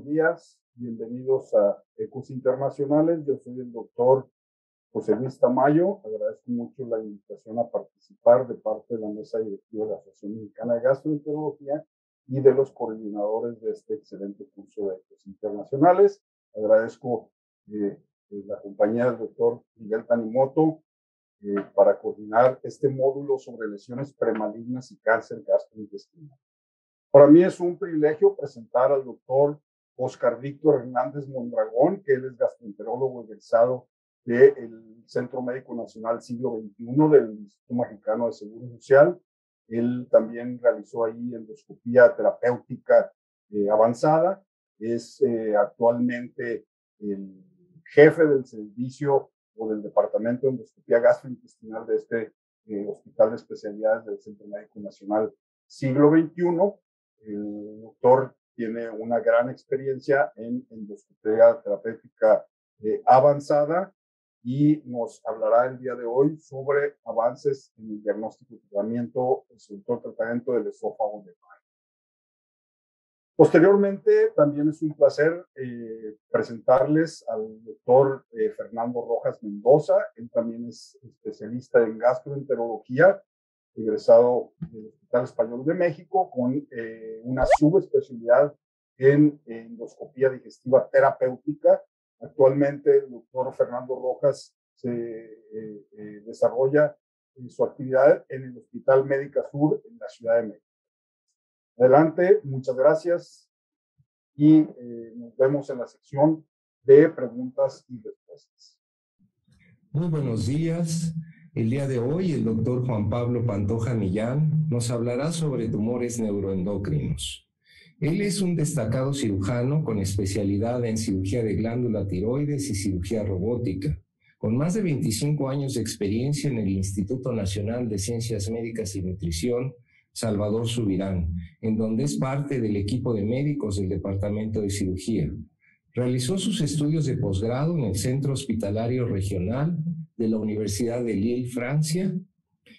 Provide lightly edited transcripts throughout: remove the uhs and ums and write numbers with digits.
buenos días. Bienvenidos a Ecos Internacionales. Yo soy el doctor José Luis Tamayo. Agradezco mucho la invitación a participar de parte de la mesa directiva de la Asociación Mexicana de Gastroenterología y de los coordinadores de este excelente curso de Ecos Internacionales. Agradezco la compañía del doctor Miguel Tanimoto para coordinar este módulo sobre lesiones premalignas y cáncer gastrointestinal. Para mí es un privilegio presentar al doctor Oscar Víctor Hernández Mondragón, que él es gastroenterólogo egresado del Centro Médico Nacional Siglo XXI del Instituto Mexicano de Seguro Social. Él también realizó ahí endoscopía terapéutica avanzada. Es actualmente el jefe del servicio o del departamento de endoscopía gastrointestinal de este Hospital de Especialidades del Centro Médico Nacional Siglo XXI. El doctor tiene una gran experiencia en endoscopía terapéutica avanzada y nos hablará el día de hoy sobre avances en el diagnóstico y tratamiento, sobre todo el tratamiento del esófago de Barrett. Posteriormente, también es un placer presentarles al doctor Fernando Rojas Mendoza. Él también es especialista en gastroenterología, egresado del Hospital Español de México, con una subespecialidad en endoscopía digestiva terapéutica. Actualmente el doctor Fernando Rojas se desarrolla su actividad en el Hospital Médica Sur en la Ciudad de México. Adelante, muchas gracias y nos vemos en la sección de preguntas y respuestas. Muy buenos días. El día de hoy el doctor Juan Pablo Pantoja Millán nos hablará sobre tumores neuroendocrinos. Él es un destacado cirujano con especialidad en cirugía de glándula tiroides y cirugía robótica, con más de 25 años de experiencia en el Instituto Nacional de Ciencias Médicas y Nutrición Salvador Subirán, en donde es parte del equipo de médicos del Departamento de Cirugía. Realizó sus estudios de posgrado en el Centro Hospitalario Regional de la Universidad de Lille, Francia,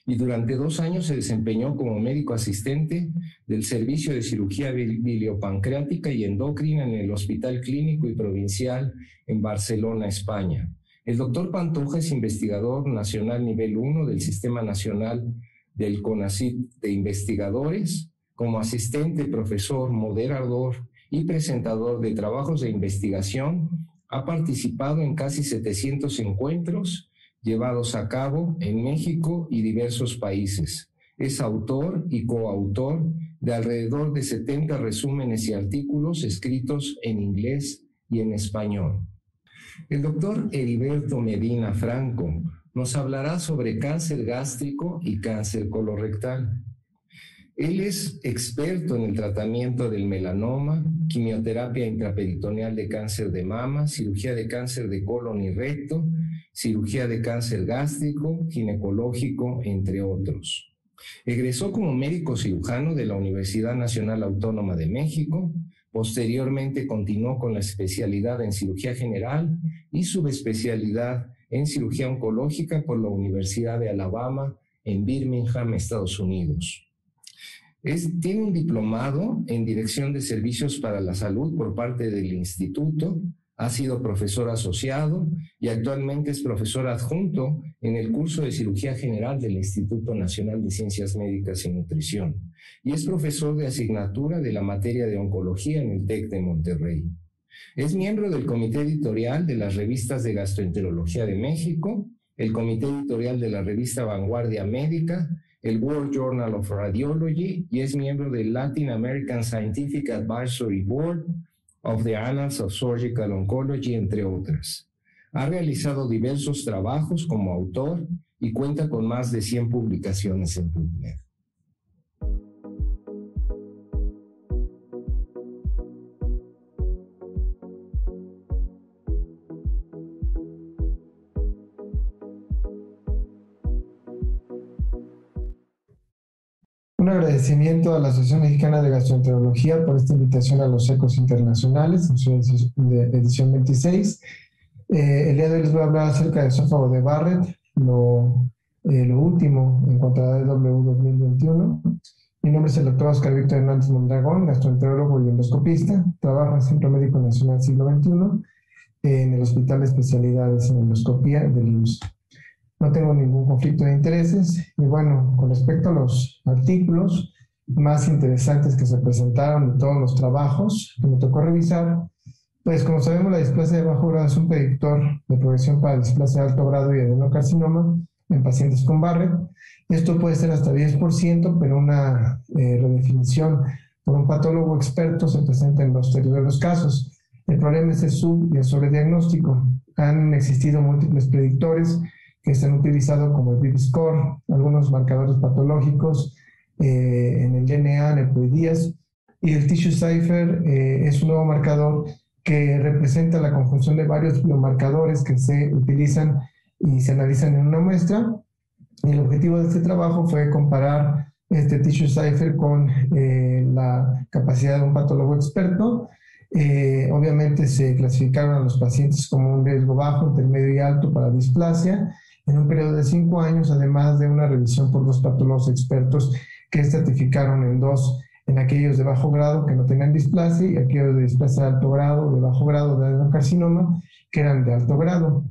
y durante 2 años se desempeñó como médico asistente del Servicio de Cirugía Biliopancreática y Endocrina en el Hospital Clínico y Provincial en Barcelona, España. El doctor Pantoja es investigador nacional nivel 1 del Sistema Nacional del CONACYT de Investigadores, como asistente, profesor, moderador y presentador de trabajos de investigación. Ha participado en casi 700 encuentros llevados a cabo en México y diversos países. Es autor y coautor de alrededor de 70 resúmenes y artículos escritos en inglés y en español. El doctor Heriberto Medina Franco nos hablará sobre cáncer gástrico y cáncer colorectal. Él es experto en el tratamiento del melanoma, quimioterapia intraperitoneal de cáncer de mama, cirugía de cáncer de colon y recto, cirugía de cáncer gástrico, ginecológico, entre otros. Egresó como médico cirujano de la Universidad Nacional Autónoma de México. Posteriormente continuó con la especialidad en cirugía general y subespecialidad en cirugía oncológica por la Universidad de Alabama en Birmingham, Estados Unidos. Tiene un diplomado en Dirección de Servicios para la Salud por parte del Instituto, ha sido profesor asociado y actualmente es profesor adjunto en el curso de Cirugía General del Instituto Nacional de Ciencias Médicas y Nutrición y es profesor de asignatura de la materia de oncología en el TEC de Monterrey. Es miembro del comité editorial de las revistas de Gastroenterología de México, el comité editorial de la revista Vanguardia Médica, el World Journal of Radiology y es miembro del Latin American Scientific Advisory Board of the Annals of Surgical Oncology, entre otras. Ha realizado diversos trabajos como autor y cuenta con más de 100 publicaciones en PubMed. Un agradecimiento a la Asociación Mexicana de Gastroenterología por esta invitación a los Ecos Internacionales, en su edición 26. El día de hoy les voy a hablar acerca del esófago de Barrett, lo último en cuanto a DW 2021. Mi nombre es el doctor Oscar Víctor Hernández Mondragón, gastroenterólogo y endoscopista. Trabajo en el Centro Médico Nacional Siglo XXI en el Hospital de Especialidades en Endoscopía del IMSS. No tengo ningún conflicto de intereses y bueno, con respecto a los artículos más interesantes que se presentaron de todos los trabajos que me tocó revisar, pues como sabemos la displasia de bajo grado es un predictor de progresión para displasia de alto grado y adenocarcinoma en pacientes con Barrett. Esto puede ser hasta 10%, pero una redefinición por un patólogo experto se presenta en la mayoría de los casos. El problema es el sub y el sobrediagnóstico. Han existido múltiples predictores que se han utilizado como el BIB-score, algunos marcadores patológicos en el DNA, en el POI-10, y el TissueCypher es un nuevo marcador que representa la conjunción de varios biomarcadores que se utilizan y se analizan en una muestra. Y el objetivo de este trabajo fue comparar este TissueCypher con la capacidad de un patólogo experto. Obviamente se clasificaron a los pacientes como un riesgo bajo, intermedio y alto para displasia en un periodo de 5 años, además de una revisión por 2 patólogos expertos que estratificaron en aquellos de bajo grado que no tenían displasia y aquellos de displasia de alto grado, de bajo grado de adenocarcinoma que eran de alto grado.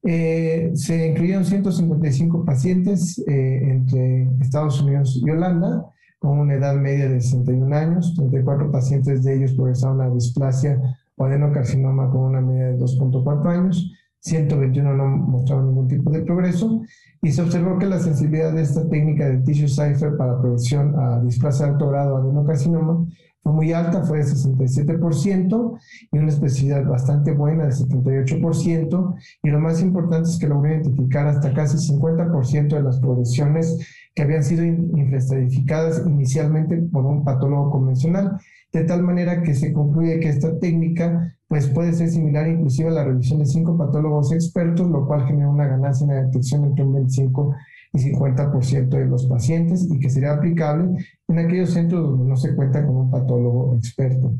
Se incluyeron 155 pacientes entre Estados Unidos y Holanda con una edad media de 61 años, 34 pacientes de ellos progresaron a displasia o adenocarcinoma con una media de 2.4 años, 121 no mostraron ningún tipo de progreso y se observó que la sensibilidad de esta técnica de TissueCypher para progresión a displasia de alto grado o adenocarcinoma fue muy alta, fue de 67% y una especificidad bastante buena de 78%, y lo más importante es que logró identificar hasta casi 50% de las progresiones que habían sido infraestratificadas inicialmente por un patólogo convencional, de tal manera que se concluye que esta técnica pues, puede ser similar inclusive a la revisión de 5 patólogos expertos, lo cual genera una ganancia en la detección entre un 25 y 50% de los pacientes y que sería aplicable en aquellos centros donde no se cuenta con un patólogo experto.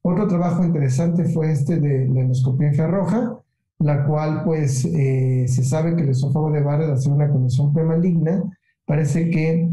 Otro trabajo interesante fue este de la endoscopía infrarroja, la cual pues se sabe que el esófago de Barrett al ser una condición premaligna, parece que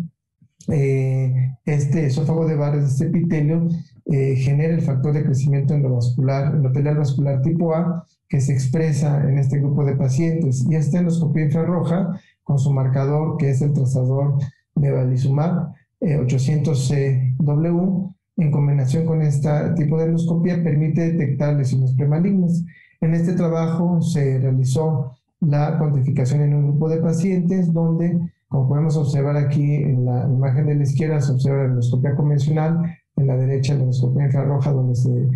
este esófago de Barrett, este epitelio, genera el factor de crecimiento endotelial vascular tipo A que se expresa en este grupo de pacientes. Y esta endoscopía infrarroja, con su marcador que es el trazador bevacizumab 800CW, en combinación con este tipo de endoscopía, permite detectar lesiones premalignas. En este trabajo se realizó la cuantificación en un grupo de pacientes donde, como podemos observar aquí en la imagen de la izquierda, se observa la endoscopia convencional, en la derecha la endoscopia infrarroja donde se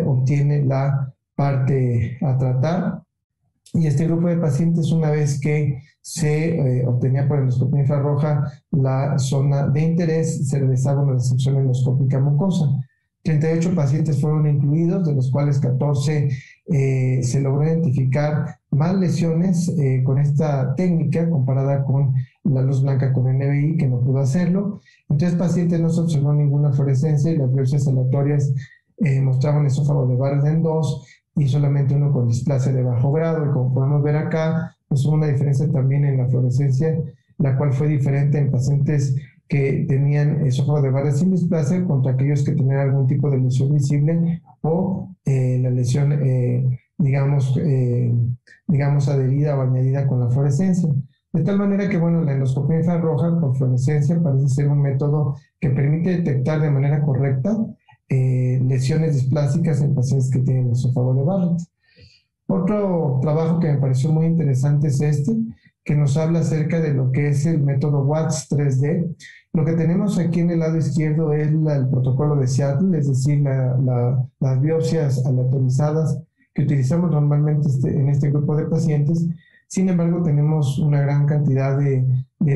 obtiene la parte a tratar. Y este grupo de pacientes, una vez que se obtenía por endoscopia infrarroja la zona de interés, se realizaba una resección endoscópica mucosa. 38 pacientes fueron incluidos, de los cuales 14 se logró identificar más lesiones con esta técnica comparada con la luz blanca con NBI, que no pudo hacerlo. En 3 pacientes no se observó ninguna fluorescencia y las biopsias aleatorias mostraban esófago de Barrett en 2 y solamente uno con displasia de bajo grado. Y como podemos ver acá, pues hubo una diferencia también en la fluorescencia, la cual fue diferente en pacientes que tenían esófago de Barrett sin displasia contra aquellos que tenían algún tipo de lesión visible o la lesión, digamos, adherida o añadida con la fluorescencia. De tal manera que, bueno, la endoscopia infrarroja por fluorescencia parece ser un método que permite detectar de manera correcta lesiones displásicas en pacientes que tienen esófago de Barrett. Otro trabajo que me pareció muy interesante es este, que nos habla acerca de lo que es el método Watts 3D. Lo que tenemos aquí en el lado izquierdo es el protocolo de Seattle, es decir, las biopsias aleatorizadas que utilizamos normalmente en este grupo de pacientes. Sin embargo, tenemos una gran cantidad de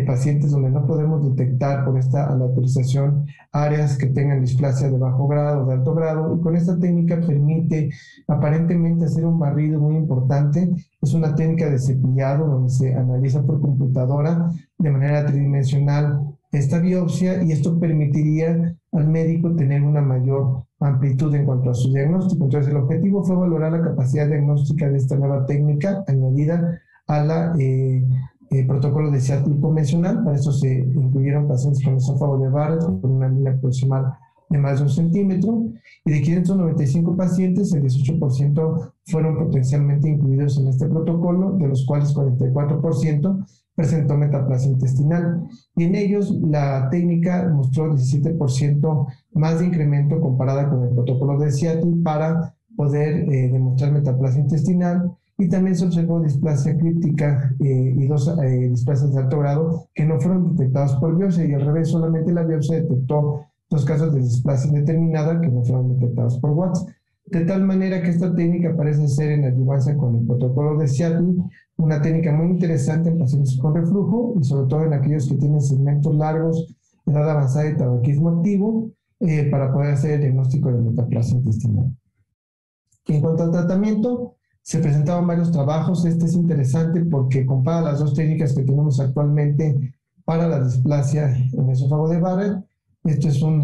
pacientes donde no podemos detectar por esta aleatorización áreas que tengan displasia de bajo grado o de alto grado, y con esta técnica permite aparentemente hacer un barrido muy importante. Es una técnica de cepillado donde se analiza por computadora de manera tridimensional esta biopsia, y esto permitiría al médico tener una mayor amplitud en cuanto a su diagnóstico. Entonces, el objetivo fue valorar la capacidad diagnóstica de esta nueva técnica añadida a la protocolo de Seattle convencional. Para eso se incluyeron pacientes con esófago de Barrett con una línea proximal de más de 1 centímetro, y de 595 pacientes, el 18% fueron potencialmente incluidos en este protocolo, de los cuales 44% presentó metaplasia intestinal. Y en ellos la técnica mostró 17% más de incremento comparada con el protocolo de Seattle para poder demostrar metaplasia intestinal. Y también se observó displasia críptica y 2 displasias de alto grado que no fueron detectadas por biopsia, y al revés, solamente la biopsia detectó 2 casos de displasia indeterminada que no fueron detectados por Watts. De tal manera que esta técnica parece ser, en adyuvancia con el protocolo de Seattle, una técnica muy interesante en pacientes con reflujo y sobre todo en aquellos que tienen segmentos largos, edad avanzada y tabaquismo activo, para poder hacer el diagnóstico de metaplasia intestinal. En cuanto al tratamiento, se presentaban varios trabajos. Este es interesante porque compara las 2 técnicas que tenemos actualmente para la displasia en esófago de Barrett. Esto es un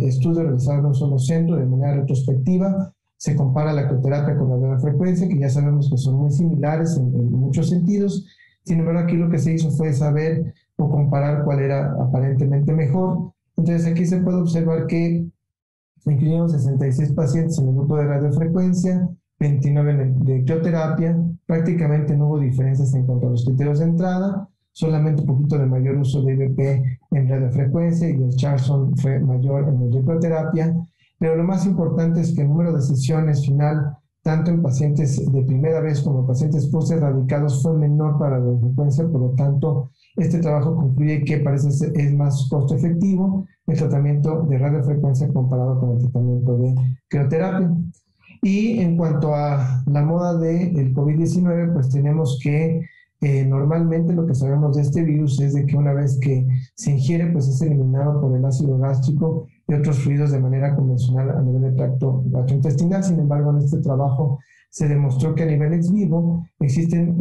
estudio realizado en un solo centro de manera retrospectiva. Se compara la crioterapia con la radiofrecuencia, que ya sabemos que son muy similares en muchos sentidos. Sin embargo, aquí lo que se hizo fue saber o comparar cuál era aparentemente mejor. Entonces, aquí se puede observar que incluyeron 66 pacientes en el grupo de radiofrecuencia, 29 de crioterapia. Prácticamente no hubo diferencias en cuanto a los criterios de entrada, solamente un poquito de mayor uso de IVP en radiofrecuencia, y el Charlson fue mayor en el de crioterapia. Pero lo más importante es que el número de sesiones final, tanto en pacientes de primera vez como pacientes post-erradicados, fue menor para la radiofrecuencia. Por lo tanto, este trabajo concluye que parece ser es más costo efectivo el tratamiento de radiofrecuencia comparado con el tratamiento de crioterapia. Y en cuanto a la moda del COVID-19, pues tenemos que normalmente lo que sabemos de este virus es de que una vez que se ingiere, pues es eliminado por el ácido gástrico y otros fluidos de manera convencional a nivel de tracto gastrointestinal. Sin embargo, en este trabajo se demostró que a nivel ex vivo existen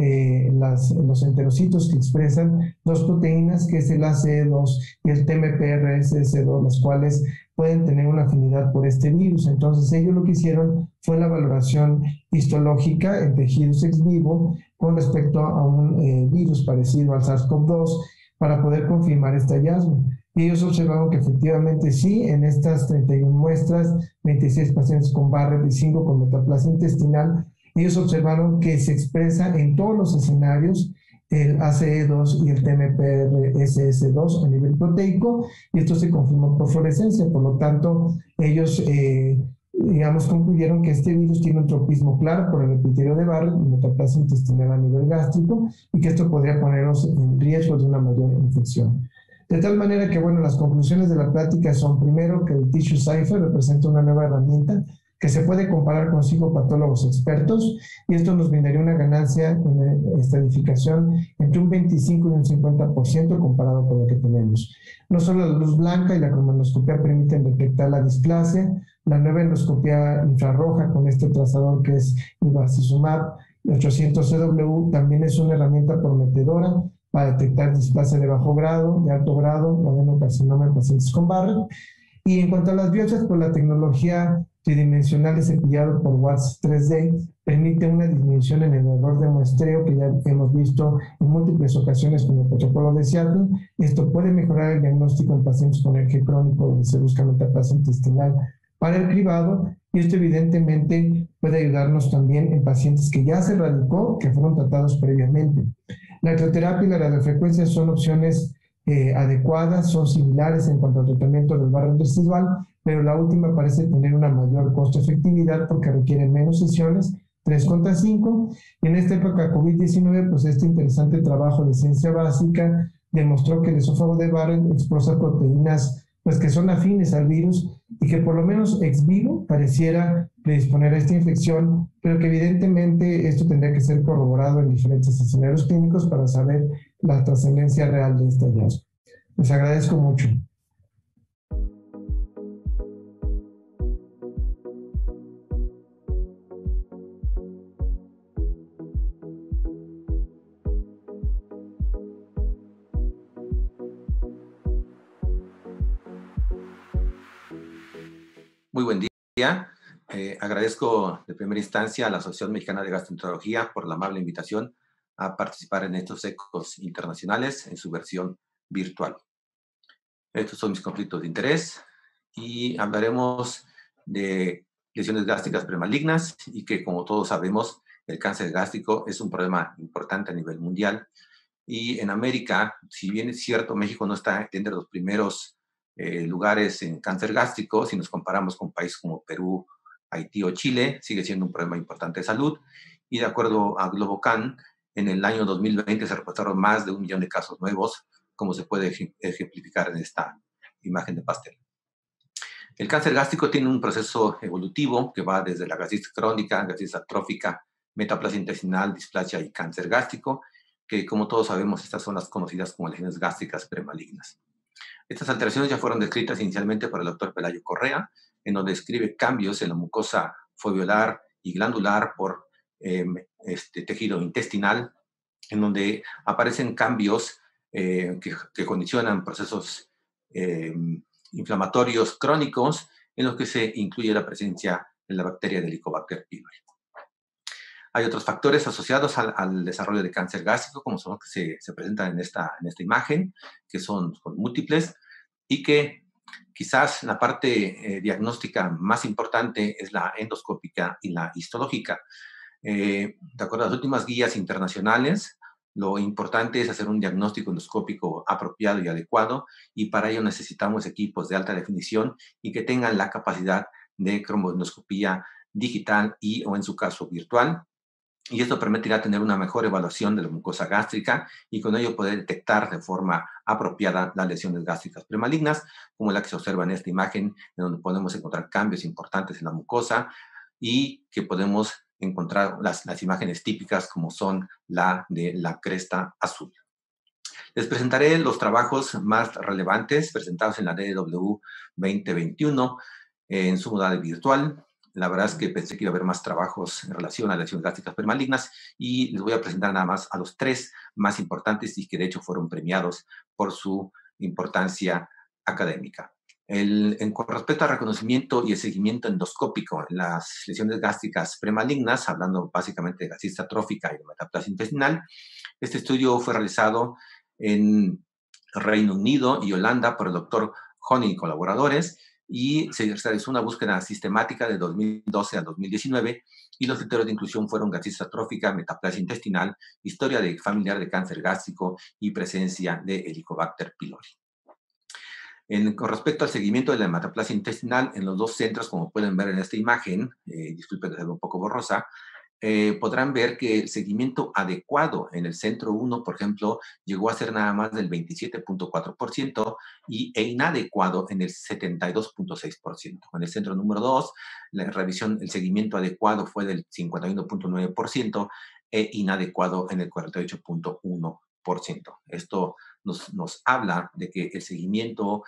los enterocitos que expresan 2 proteínas, que es el ACE2 y el TMPRSS2, las cuales pueden tener una afinidad por este virus. Entonces ellos lo que hicieron fue la valoración histológica en tejidos ex vivo con respecto a un virus parecido al SARS-CoV-2 para poder confirmar este hallazgo. Y ellos observaron que efectivamente sí, en estas 31 muestras, 26 pacientes con Barrett y 5 con metaplasia intestinal, ellos observaron que se expresa en todos los escenarios el ACE2 y el TMPRSS2 a nivel proteico, y esto se confirmó por fluorescencia. Por lo tanto, ellos concluyeron que este virus tiene un tropismo claro por el epitelio de Barrett y metaplasia intestinal a nivel gástrico, y que esto podría ponernos en riesgo de una mayor infección. De tal manera que, bueno, las conclusiones de la plática son, primero, que el TissueCypher representa una nueva herramienta que se puede comparar con 5 patólogos expertos, y esto nos brindaría una ganancia en estadificación entre un 25 y un 50% comparado con lo que tenemos. No solo la luz blanca y la cromanoscopia permiten detectar la displasia, la nueva endoscopia infrarroja con este trazador que es el bevacizumab 800CW también es una herramienta prometedora para detectar displasia de bajo grado, de alto grado o adenocarcinoma en pacientes con Barrett. Y en cuanto a las biopsias, pues la tecnología tridimensional de cepillado por Watts 3D permite una disminución en el error de muestreo que ya hemos visto en múltiples ocasiones con el protocolo de Seattle. Esto puede mejorar el diagnóstico en pacientes con ERG crónico donde se busca metaplasia intestinal para el cribado, y esto evidentemente puede ayudarnos también en pacientes que ya se erradicó, que fueron tratados previamente. La crioterapia y la radiofrecuencia son opciones adecuadas, son similares en cuanto al tratamiento del Barrett residual, pero la última parece tener una mayor costo-efectividad porque requiere menos sesiones, 3 contra 5. Y en esta época COVID-19, pues este interesante trabajo de ciencia básica demostró que el esófago de Barrett expresa proteínas pues que son afines al virus y que por lo menos ex vivo pareciera predisponer a esta infección, pero que evidentemente esto tendría que ser corroborado en diferentes escenarios clínicos para saber la trascendencia real de este hallazgo. Les agradezco mucho. Muy buen día. Agradezco de primera instancia a la Asociación Mexicana de Gastroenterología por la amable invitación a participar en estos ecos internacionales en su versión virtual. Estos son mis conflictos de interés y hablaremos de lesiones gástricas premalignas y que, como todos sabemos, el cáncer gástrico es un problema importante a nivel mundial. Y en América, si bien es cierto, México no está entre los primeros lugares en cáncer gástrico, si nos comparamos con países como Perú, Haití o Chile, sigue siendo un problema importante de salud. Y de acuerdo a Globocan, en el año 2020 se reportaron más de 1 millón de casos nuevos, como se puede ejemplificar en esta imagen de pastel. El cáncer gástrico tiene un proceso evolutivo que va desde la gastritis crónica, gastritis atrófica, metaplasia intestinal, displasia y cáncer gástrico, que como todos sabemos, estas son las conocidas como lesiones gástricas premalignas. Estas alteraciones ya fueron descritas inicialmente por el doctor Pelayo Correa, en donde describe cambios en la mucosa foveolar y glandular por tejido intestinal, en donde aparecen cambios que condicionan procesos inflamatorios crónicos, en los que se incluye la presencia de la bacteria de Helicobacter pylori. Hay otros factores asociados al desarrollo de cáncer gástrico, como son los que se presentan en esta imagen, que son múltiples, y que quizás la parte diagnóstica más importante es la endoscópica y la histológica. De acuerdo a las últimas guías internacionales, lo importante es hacer un diagnóstico endoscópico apropiado y adecuado, y para ello necesitamos equipos de alta definición y que tengan la capacidad de cromoendoscopía digital o en su caso virtual. Y esto permitirá tener una mejor evaluación de la mucosa gástrica y con ello poder detectar de forma apropiada las lesiones gástricas premalignas, como la que se observa en esta imagen, en donde podemos encontrar cambios importantes en la mucosa y que podemos encontrar las imágenes típicas como son la de la cresta azul. Les presentaré los trabajos más relevantes presentados en la DDW 2021 en su modalidad virtual. La verdad es que pensé que iba a haber más trabajos en relación a lesiones gástricas premalignas y les voy a presentar nada más a los 3 más importantes y que de hecho fueron premiados por su importancia académica. Con respecto al reconocimiento y el seguimiento endoscópico en las lesiones gástricas premalignas, hablando básicamente de gastritis atrófica y de metaplasia intestinal, este estudio fue realizado en Reino Unido y Holanda por el doctor Honey y colaboradores, y se realizó una búsqueda sistemática de 2012 a 2019, y los criterios de inclusión fueron gastritis atrófica, metaplasia intestinal, historia familiar de cáncer gástrico y presencia de Helicobacter pylori. Con respecto al seguimiento de la metaplasia intestinal, en los 2 centros, como pueden ver en esta imagen, disculpen que sea un poco borrosa, podrán ver que el seguimiento adecuado en el centro 1, por ejemplo, llegó a ser nada más del 27.4% e inadecuado en el 72.6%. En el centro número 2, el seguimiento adecuado fue del 51.9% e inadecuado en el 48.1%. Esto nos habla de que el seguimiento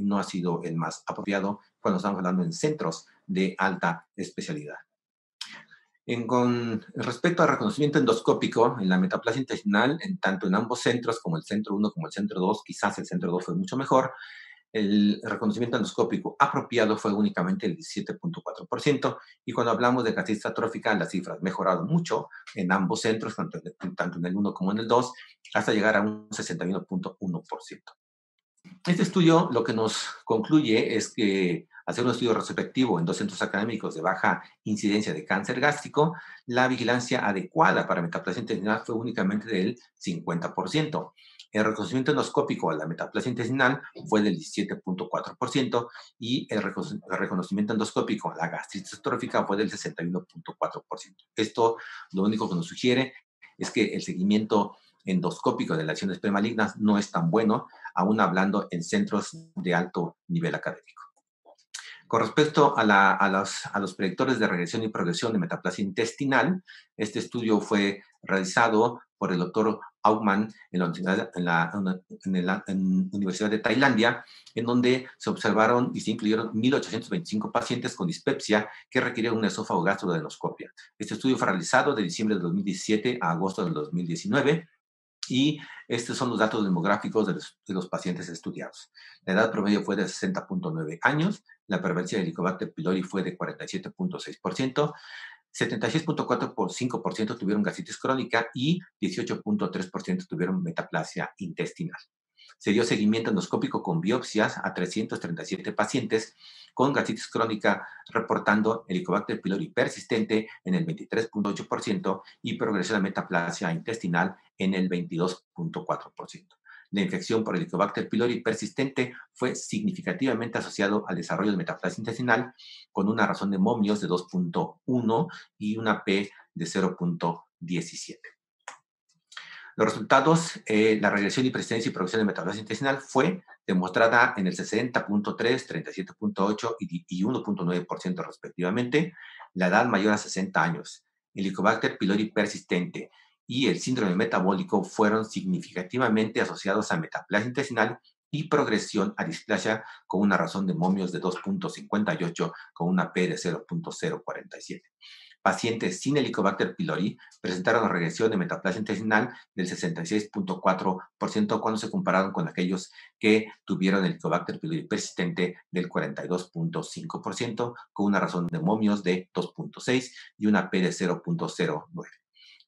no ha sido el más apropiado cuando estamos hablando en centros de alta especialidad. Con respecto al reconocimiento endoscópico en la metaplasia intestinal, tanto en ambos centros, como el centro 1 como el centro 2, quizás el centro 2 fue mucho mejor, el reconocimiento endoscópico apropiado fue únicamente el 17.4%, y cuando hablamos de gastritis atrófica, las cifras han mejorado mucho en ambos centros, tanto en el 1 como en el 2, hasta llegar a un 61.1%. Este estudio lo que nos concluye es que hacer un estudio retrospectivo en 2 centros académicos de baja incidencia de cáncer gástrico, la vigilancia adecuada para metaplasia intestinal fue únicamente del 50%. El reconocimiento endoscópico a la metaplasia intestinal fue del 17.4% y el reconocimiento endoscópico a la gastritis atrófica fue del 61.4%. Esto lo único que nos sugiere es que el seguimiento endoscópico de lesiones premalignas no es tan bueno, aún hablando en centros de alto nivel académico. Con respecto a los predictores de regresión y progresión de metaplasia intestinal, este estudio fue realizado por el doctor Aukman en la Universidad de Tailandia, en donde se observaron y se incluyeron 1.825 pacientes con dispepsia que requirieron un esófago gastroadenoscopia. Este estudio fue realizado de diciembre de 2017 a agosto del 2019, y estos son los datos demográficos de los pacientes estudiados. La edad promedio fue de 60.9 años, la prevalencia de Helicobacter pylori fue de 47.6%, 76.4% tuvieron gastritis crónica y 18.3% tuvieron metaplasia intestinal. Se dio seguimiento endoscópico con biopsias a 337 pacientes con gastritis crónica, reportando Helicobacter pylori persistente en el 23.8% y progresión a metaplasia intestinal en el 22.4%. La infección por Helicobacter pylori persistente fue significativamente asociado al desarrollo de metaplasia intestinal con una razón de momios de 2.1 y una P de 0.17. Los resultados, la regresión y persistencia y progresión de metaplasia intestinal fue demostrada en el 60.3, 37.8 y 1.9% respectivamente. La edad mayor a 60 años, el Helicobacter pylori persistente y el síndrome metabólico fueron significativamente asociados a metaplasia intestinal y progresión a displasia con una razón de momios de 2.58 con una P de 0.047. Pacientes sin Helicobacter pylori presentaron regresión de metaplasia intestinal del 66.4% cuando se compararon con aquellos que tuvieron Helicobacter pylori persistente del 42.5% con una razón de momios de 2.6 y una P de 0.09.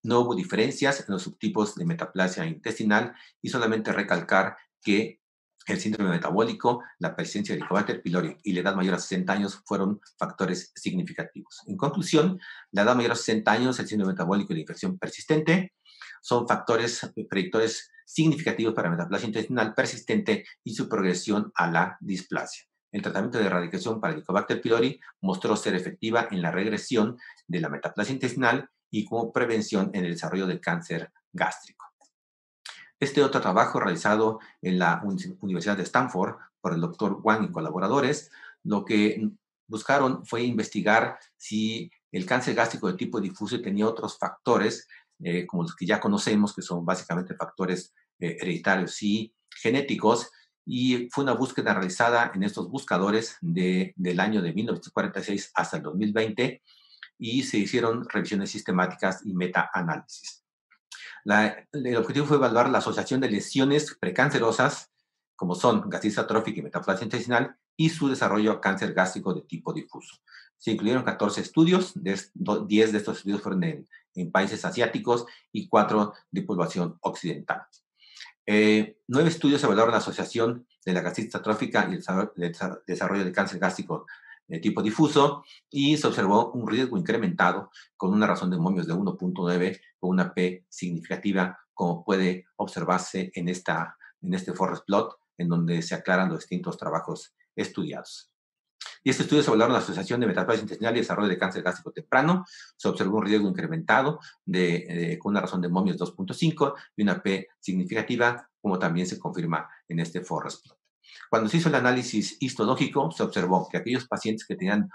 No hubo diferencias en los subtipos de metaplasia intestinal y solamente recalcar que el síndrome metabólico, la presencia de Helicobacter pylori y la edad mayor a 60 años fueron factores significativos. En conclusión, la edad mayor a 60 años, el síndrome metabólico y la infección persistente son factores predictores significativos para metaplasia intestinal persistente y su progresión a la displasia. El tratamiento de erradicación para Helicobacter pylori mostró ser efectiva en la regresión de la metaplasia intestinal y como prevención en el desarrollo del cáncer gástrico. Este otro trabajo realizado en la Universidad de Stanford por el Dr. Wang y colaboradores, lo que buscaron fue investigar si el cáncer gástrico de tipo difuso tenía otros factores, como los que ya conocemos, que son básicamente factores hereditarios y genéticos, y fue una búsqueda realizada en estos buscadores del año de 1946 hasta el 2020, y se hicieron revisiones sistemáticas y meta-análisis. El objetivo fue evaluar la asociación de lesiones precancerosas, como son gastritis atrófica y metaplasia intestinal, y su desarrollo a cáncer gástrico de tipo difuso. Se incluyeron 14 estudios, 10 de estos estudios fueron en países asiáticos y 4 de población occidental. 9 estudios evaluaron la asociación de la gastritis atrófica y el desarrollo de cáncer gástrico de tipo difuso, y se observó un riesgo incrementado con una razón de momios de 1.9 o una P significativa, como puede observarse en este forest plot, en donde se aclaran los distintos trabajos estudiados. Y este estudio se evaluaron la asociación de metaplasia intestinal y desarrollo de cáncer gástrico temprano. Se observó un riesgo incrementado con una razón de momios 2.5 y una P significativa, como también se confirma en este forest plot. Cuando se hizo el análisis histológico, se observó que aquellos pacientes que tenían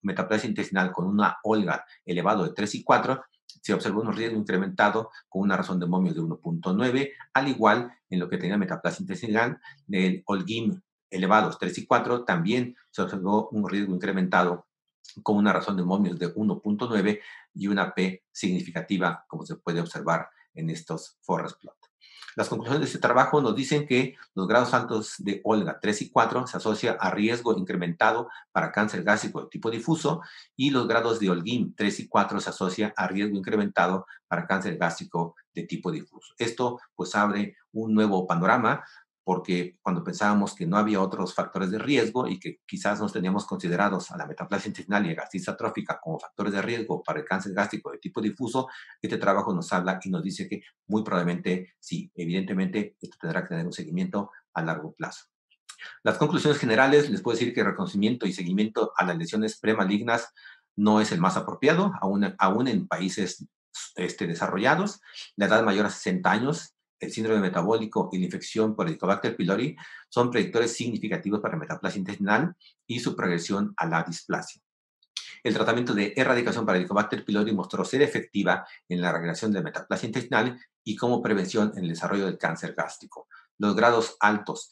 metaplasia intestinal con una OLGA elevado de 3 y 4, se observó un riesgo incrementado con una razón de momios de 1.9, al igual en lo que tenía metaplasia intestinal del OLGIM elevados 3 y 4, también se observó un riesgo incrementado con una razón de momios de 1.9 y una P significativa, como se puede observar en estos forest plot. Las conclusiones de este trabajo nos dicen que los grados altos de OLGA 3 y 4 se asocia a riesgo incrementado para cáncer gástrico de tipo difuso, y los grados de OLGIM 3 y 4 se asocia a riesgo incrementado para cáncer gástrico de tipo difuso. Esto pues abre un nuevo panorama, porque cuando pensábamos que no había otros factores de riesgo y que quizás nos teníamos considerados a la metaplasia intestinal y a gastritis atrófica como factores de riesgo para el cáncer gástrico de tipo difuso, este trabajo nos habla y nos dice que muy probablemente sí, evidentemente esto tendrá que tener un seguimiento a largo plazo. Las conclusiones generales, les puedo decir que el reconocimiento y seguimiento a las lesiones premalignas no es el más apropiado, aún en países desarrollados. La edad mayor a 60 años, el síndrome metabólico y la infección por Helicobacter pylori son predictores significativos para metaplasia intestinal y su progresión a la displasia. El tratamiento de erradicación para Helicobacter pylori mostró ser efectiva en la regresión de metaplasia intestinal y como prevención en el desarrollo del cáncer gástrico. Los grados altos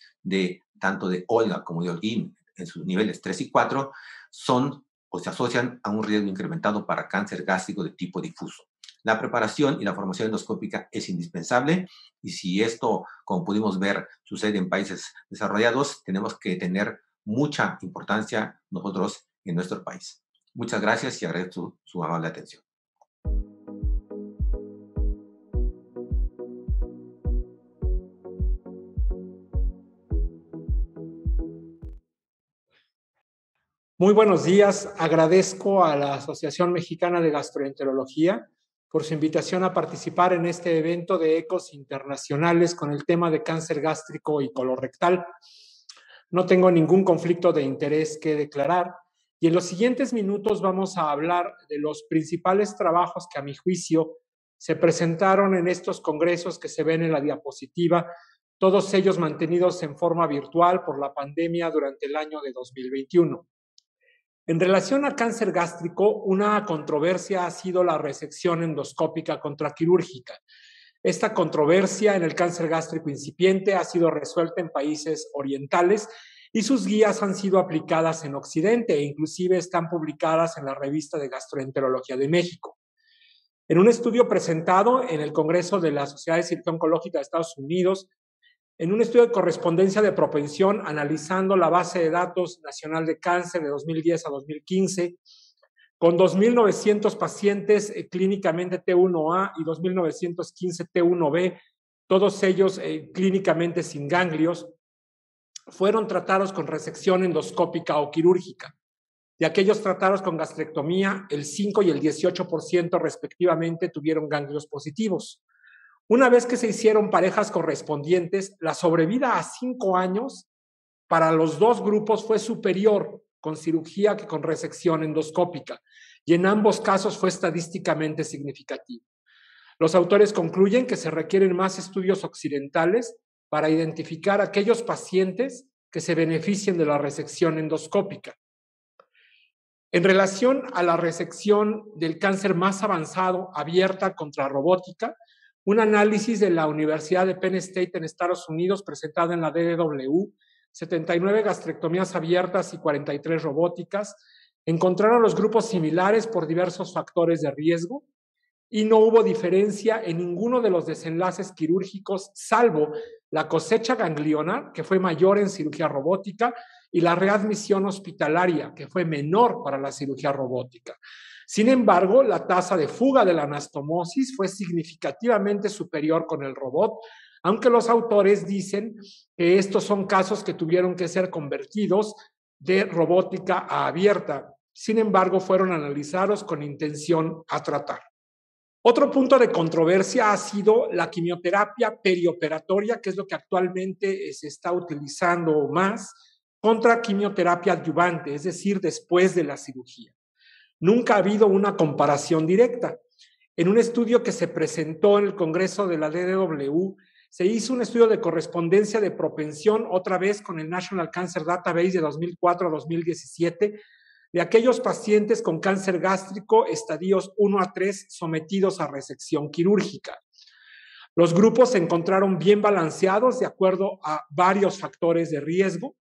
tanto de OLGA como de OLGIM en sus niveles 3 y 4 son o se asocian a un riesgo incrementado para cáncer gástrico de tipo difuso. La preparación y la formación endoscópica es indispensable, y si esto, como pudimos ver, sucede en países desarrollados, tenemos que tener mucha importancia nosotros en nuestro país. Muchas gracias y agradezco su amable atención. Muy buenos días. Agradezco a la Asociación Mexicana de Gastroenterología por su invitación a participar en este evento de ecos internacionales con el tema de cáncer gástrico y colorectal. No tengo ningún conflicto de interés que declarar y en los siguientes minutos vamos a hablar de los principales trabajos que a mi juicio se presentaron en estos congresos que se ven en la diapositiva, todos ellos mantenidos en forma virtual por la pandemia durante el año de 2021. En relación a cáncer gástrico, una controversia ha sido la resección endoscópica contraquirúrgica. Esta controversia en el cáncer gástrico incipiente ha sido resuelta en países orientales y sus guías han sido aplicadas en Occidente e inclusive están publicadas en la Revista de Gastroenterología de México. En un estudio presentado en el Congreso de la Sociedad de Cirugía Oncológica de Estados Unidos, en un estudio de correspondencia de propensión, analizando la base de datos nacional de cáncer de 2010 a 2015, con 2.900 pacientes clínicamente T1A y 2.915 T1B, todos ellos clínicamente sin ganglios, fueron tratados con resección endoscópica o quirúrgica. De aquellos tratados con gastrectomía, el 5 y el 18% respectivamente tuvieron ganglios positivos. Una vez que se hicieron parejas correspondientes, la sobrevida a 5 años para los dos grupos fue superior con cirugía que con resección endoscópica, y en ambos casos fue estadísticamente significativo. Los autores concluyen que se requieren más estudios occidentales para identificar aquellos pacientes que se beneficien de la resección endoscópica. En relación a la resección del cáncer más avanzado, abierta contra robótica, un análisis de la Universidad de Penn State en Estados Unidos presentado en la DDW, 79 gastrectomías abiertas y 43 robóticas, encontraron los grupos similares por diversos factores de riesgo y no hubo diferencia en ninguno de los desenlaces quirúrgicos, salvo la cosecha ganglionar, que fue mayor en cirugía robótica, y la readmisión hospitalaria, que fue menor para la cirugía robótica. Sin embargo, la tasa de fuga de la anastomosis fue significativamente superior con el robot, aunque los autores dicen que estos son casos que tuvieron que ser convertidos de robótica a abierta. Sin embargo, fueron analizados con intención a tratar. Otro punto de controversia ha sido la quimioterapia perioperatoria, que es lo que actualmente se está utilizando más, contra quimioterapia adyuvante, es decir, después de la cirugía. Nunca ha habido una comparación directa. En un estudio que se presentó en el Congreso de la DDW, se hizo un estudio de correspondencia de propensión, otra vez con el National Cancer Database de 2004 a 2017, de aquellos pacientes con cáncer gástrico estadios 1 a 3 sometidos a resección quirúrgica. Los grupos se encontraron bien balanceados de acuerdo a varios factores de riesgo.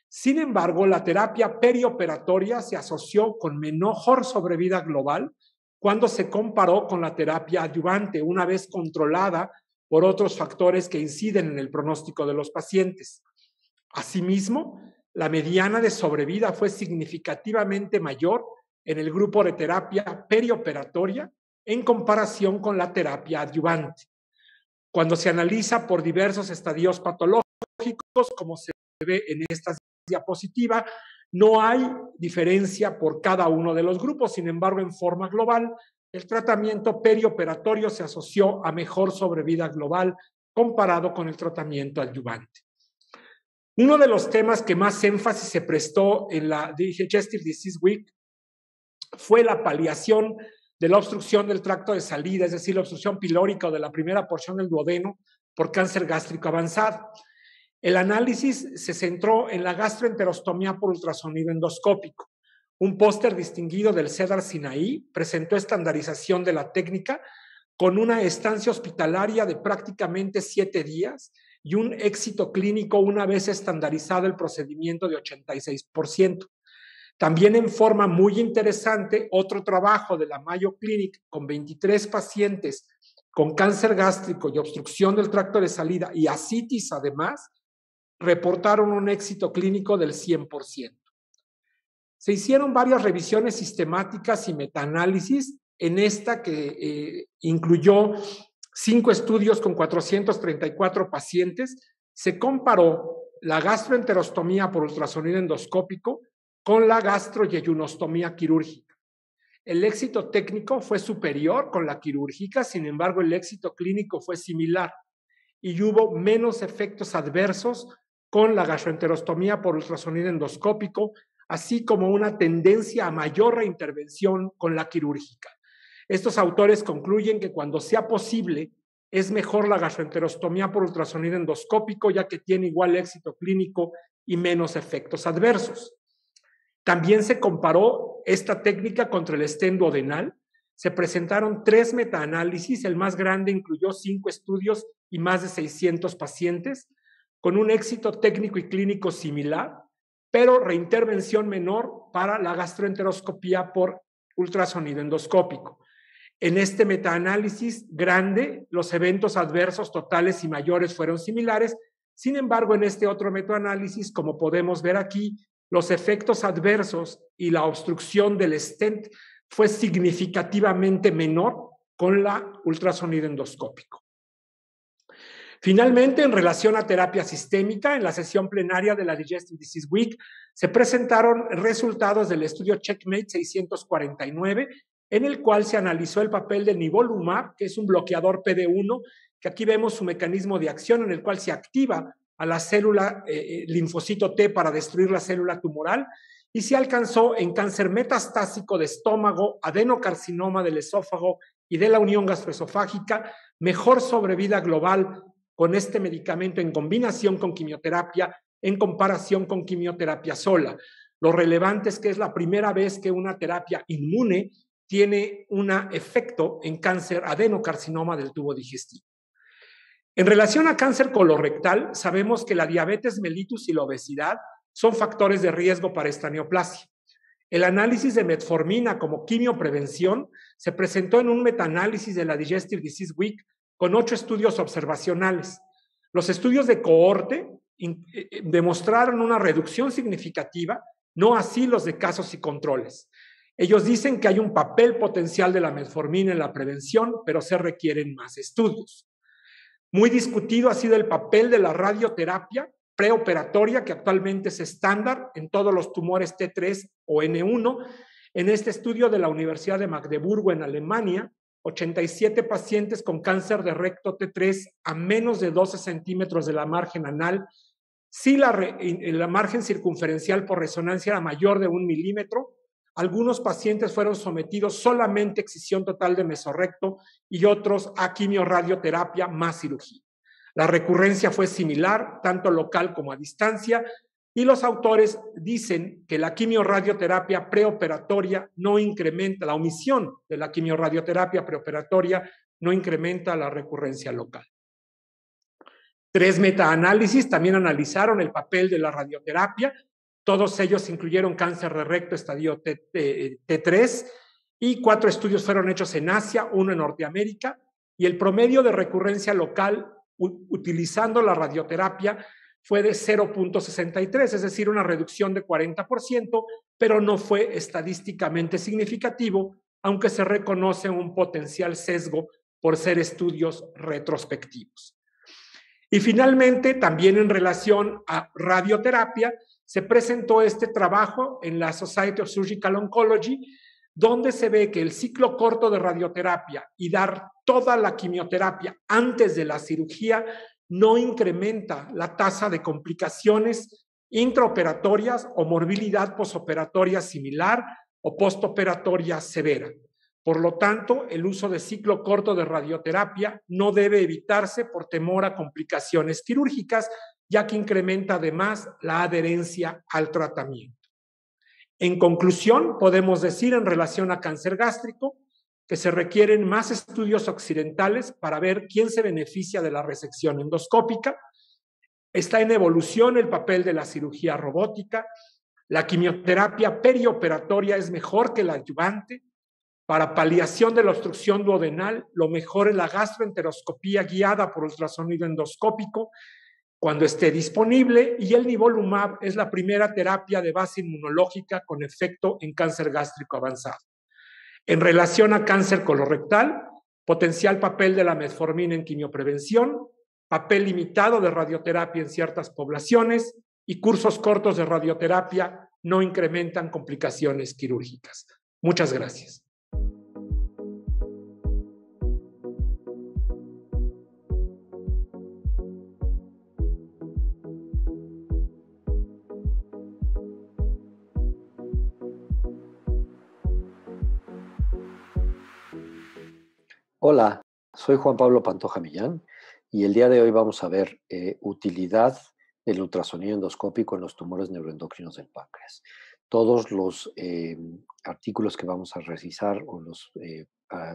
Sin embargo, la terapia perioperatoria se asoció con menor sobrevida global cuando se comparó con la terapia adyuvante, una vez controlada por otros factores que inciden en el pronóstico de los pacientes. Asimismo, la mediana de sobrevida fue significativamente mayor en el grupo de terapia perioperatoria en comparación con la terapia adyuvante. Cuando se analiza por diversos estadios patológicos, como se ve en estas diapositiva, no hay diferencia por cada uno de los grupos. Sin embargo, en forma global, el tratamiento perioperatorio se asoció a mejor sobrevida global comparado con el tratamiento adyuvante. Uno de los temas que más énfasis se prestó en la Digestive Disease Week fue la paliación de la obstrucción del tracto de salida, es decir, la obstrucción pilórica o de la primera porción del duodeno por cáncer gástrico avanzado. El análisis se centró en la gastroenterostomía por ultrasonido endoscópico. Un póster distinguido del Cedar Sinaí presentó estandarización de la técnica con una estancia hospitalaria de prácticamente 7 días y un éxito clínico una vez estandarizado el procedimiento de 86%. También en forma muy interesante, otro trabajo de la Mayo Clinic con 23 pacientes con cáncer gástrico y obstrucción del tracto de salida y ascitis además, reportaron un éxito clínico del 100%. Se hicieron varias revisiones sistemáticas y metaanálisis en esta que incluyó 5 estudios con 434 pacientes. Se comparó la gastroenterostomía por ultrasonido endoscópico con la gastroyeyunostomía quirúrgica. El éxito técnico fue superior con la quirúrgica, sin embargo, el éxito clínico fue similar y hubo menos efectos adversos con la gastroenterostomía por ultrasonido endoscópico, así como una tendencia a mayor reintervención con la quirúrgica. Estos autores concluyen que cuando sea posible, es mejor la gastroenterostomía por ultrasonido endoscópico, ya que tiene igual éxito clínico y menos efectos adversos. También se comparó esta técnica contra el stent duodenal. Se presentaron 3 metaanálisis, el más grande incluyó 5 estudios y más de 600 pacientes, con un éxito técnico y clínico similar, pero reintervención menor para la gastroenteroscopía por ultrasonido endoscópico. En este metaanálisis grande, los eventos adversos totales y mayores fueron similares. Sin embargo, en este otro metaanálisis, como podemos ver aquí, los efectos adversos y la obstrucción del stent fue significativamente menor con la ultrasonido endoscópico. Finalmente, en relación a terapia sistémica, en la sesión plenaria de la Digestive Disease Week se presentaron resultados del estudio Checkmate 649, en el cual se analizó el papel del nivolumab, que es un bloqueador PD-1, que aquí vemos su mecanismo de acción en el cual se activa a la célula linfocito T para destruir la célula tumoral, y se alcanzó en cáncer metastásico de estómago, adenocarcinoma del esófago y de la unión gastroesofágica, mejor sobrevida global con este medicamento en combinación con quimioterapia en comparación con quimioterapia sola. Lo relevante es que es la primera vez que una terapia inmune tiene un efecto en cáncer adenocarcinoma del tubo digestivo. En relación a cáncer colorectal, sabemos que la diabetes mellitus y la obesidad son factores de riesgo para esta neoplasia. El análisis de metformina como quimioprevención se presentó en un metaanálisis de la Digestive Disease Week con 8 estudios observacionales. Los estudios de cohorte demostraron una reducción significativa, no así los de casos y controles. Ellos dicen que hay un papel potencial de la metformina en la prevención, pero se requieren más estudios. Muy discutido ha sido el papel de la radioterapia preoperatoria, que actualmente es estándar en todos los tumores T3 o N1. En este estudio de la Universidad de Magdeburgo en Alemania, 87 pacientes con cáncer de recto T3 a menos de 12 centímetros de la margen anal, si la margen circunferencial por resonancia era mayor de 1 milímetro, algunos pacientes fueron sometidos solamente a excisión total de mesorrecto y otros a quimiorradioterapia más cirugía. La recurrencia fue similar, tanto local como a distancia, y los autores dicen que la quimiorradioterapia preoperatoria no incrementa, la omisión de la quimiorradioterapia preoperatoria no incrementa la recurrencia local. 3 metaanálisis también analizaron el papel de la radioterapia. Todos ellos incluyeron cáncer de recto estadio T3 y 4 estudios fueron hechos en Asia, 1 en Norteamérica, y el promedio de recurrencia local utilizando la radioterapia fue de 0.63, es decir, una reducción de 40%, pero no fue estadísticamente significativo, aunque se reconoce un potencial sesgo por ser estudios retrospectivos. Y finalmente, también en relación a radioterapia, se presentó este trabajo en la Society of Surgical Oncology, donde se ve que el ciclo corto de radioterapia y dar toda la quimioterapia antes de la cirugía no incrementa la tasa de complicaciones intraoperatorias o morbilidad postoperatoria similar o postoperatoria severa. Por lo tanto, el uso de ciclo corto de radioterapia no debe evitarse por temor a complicaciones quirúrgicas, ya que incrementa además la adherencia al tratamiento. En conclusión, podemos decir en relación a cáncer gástrico que se requieren más estudios occidentales para ver quién se beneficia de la resección endoscópica. Está en evolución el papel de la cirugía robótica. La quimioterapia perioperatoria es mejor que la adyuvante. Para paliación de la obstrucción duodenal, lo mejor es la gastroenteroscopía guiada por ultrasonido endoscópico. cuando esté disponible, y el nivolumab es la primera terapia de base inmunológica con efecto en cáncer gástrico avanzado. En relación a cáncer colorectal, potencial papel de la metformina en quimioprevención, papel limitado de radioterapia en ciertas poblaciones y cursos cortos de radioterapia no incrementan complicaciones quirúrgicas. Muchas gracias. Hola, soy Juan Pablo Pantoja Millán y el día de hoy vamos a ver utilidad del ultrasonido endoscópico en los tumores neuroendocrinos del páncreas. Todos los artículos que vamos a revisar o los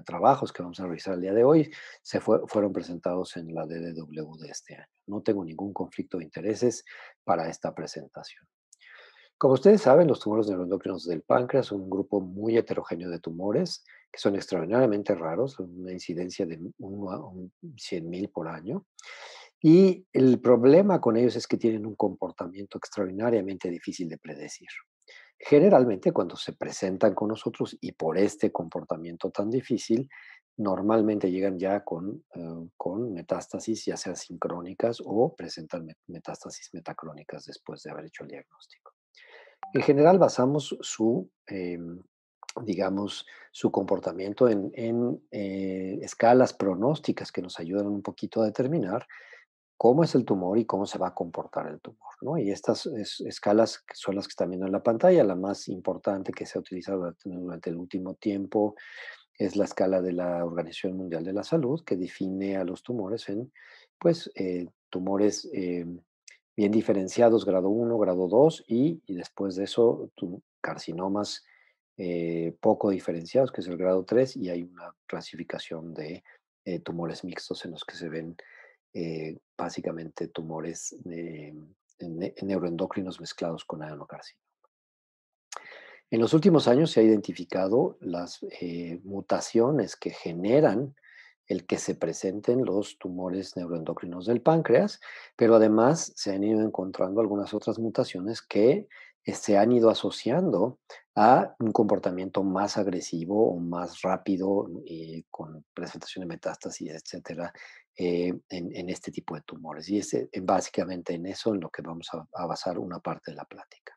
trabajos que vamos a revisar el día de hoy fueron presentados en la DDW de este año. No tengo ningún conflicto de intereses para esta presentación. Como ustedes saben, los tumores neuroendocrinos del páncreas son un grupo muy heterogéneo de tumores que son extraordinariamente raros, una incidencia de 1 a 100,000 por año. Y el problema con ellos es que tienen un comportamiento extraordinariamente difícil de predecir. Generalmente, cuando se presentan con nosotros y por este comportamiento tan difícil, normalmente llegan ya con metástasis, ya sean sincrónicas o presentan metástasis metacrónicas después de haber hecho el diagnóstico. En general basamos digamos, su comportamiento en escalas pronósticas que nos ayudan un poquito a determinar cómo es el tumor y cómo se va a comportar el tumor, ¿no? Y estas escalas son las que están viendo en la pantalla. La más importante que se ha utilizado durante el último tiempo es la escala de la Organización Mundial de la Salud, que define a los tumores en, pues, tumores bien diferenciados, grado 1, grado 2, y después de eso, carcinomas poco diferenciados, que es el grado 3, y hay una clasificación de tumores mixtos en los que se ven básicamente tumores neuroendocrinos mezclados con adenocarcinoma. En los últimos años se ha identificado las mutaciones que generan el que se presenten los tumores neuroendocrinos del páncreas, pero además se han ido encontrando algunas otras mutaciones que se han ido asociando a un comportamiento más agresivo o más rápido con presentación de metástasis, etcétera, en este tipo de tumores. Y es básicamente en eso en lo que vamos a basar una parte de la plática.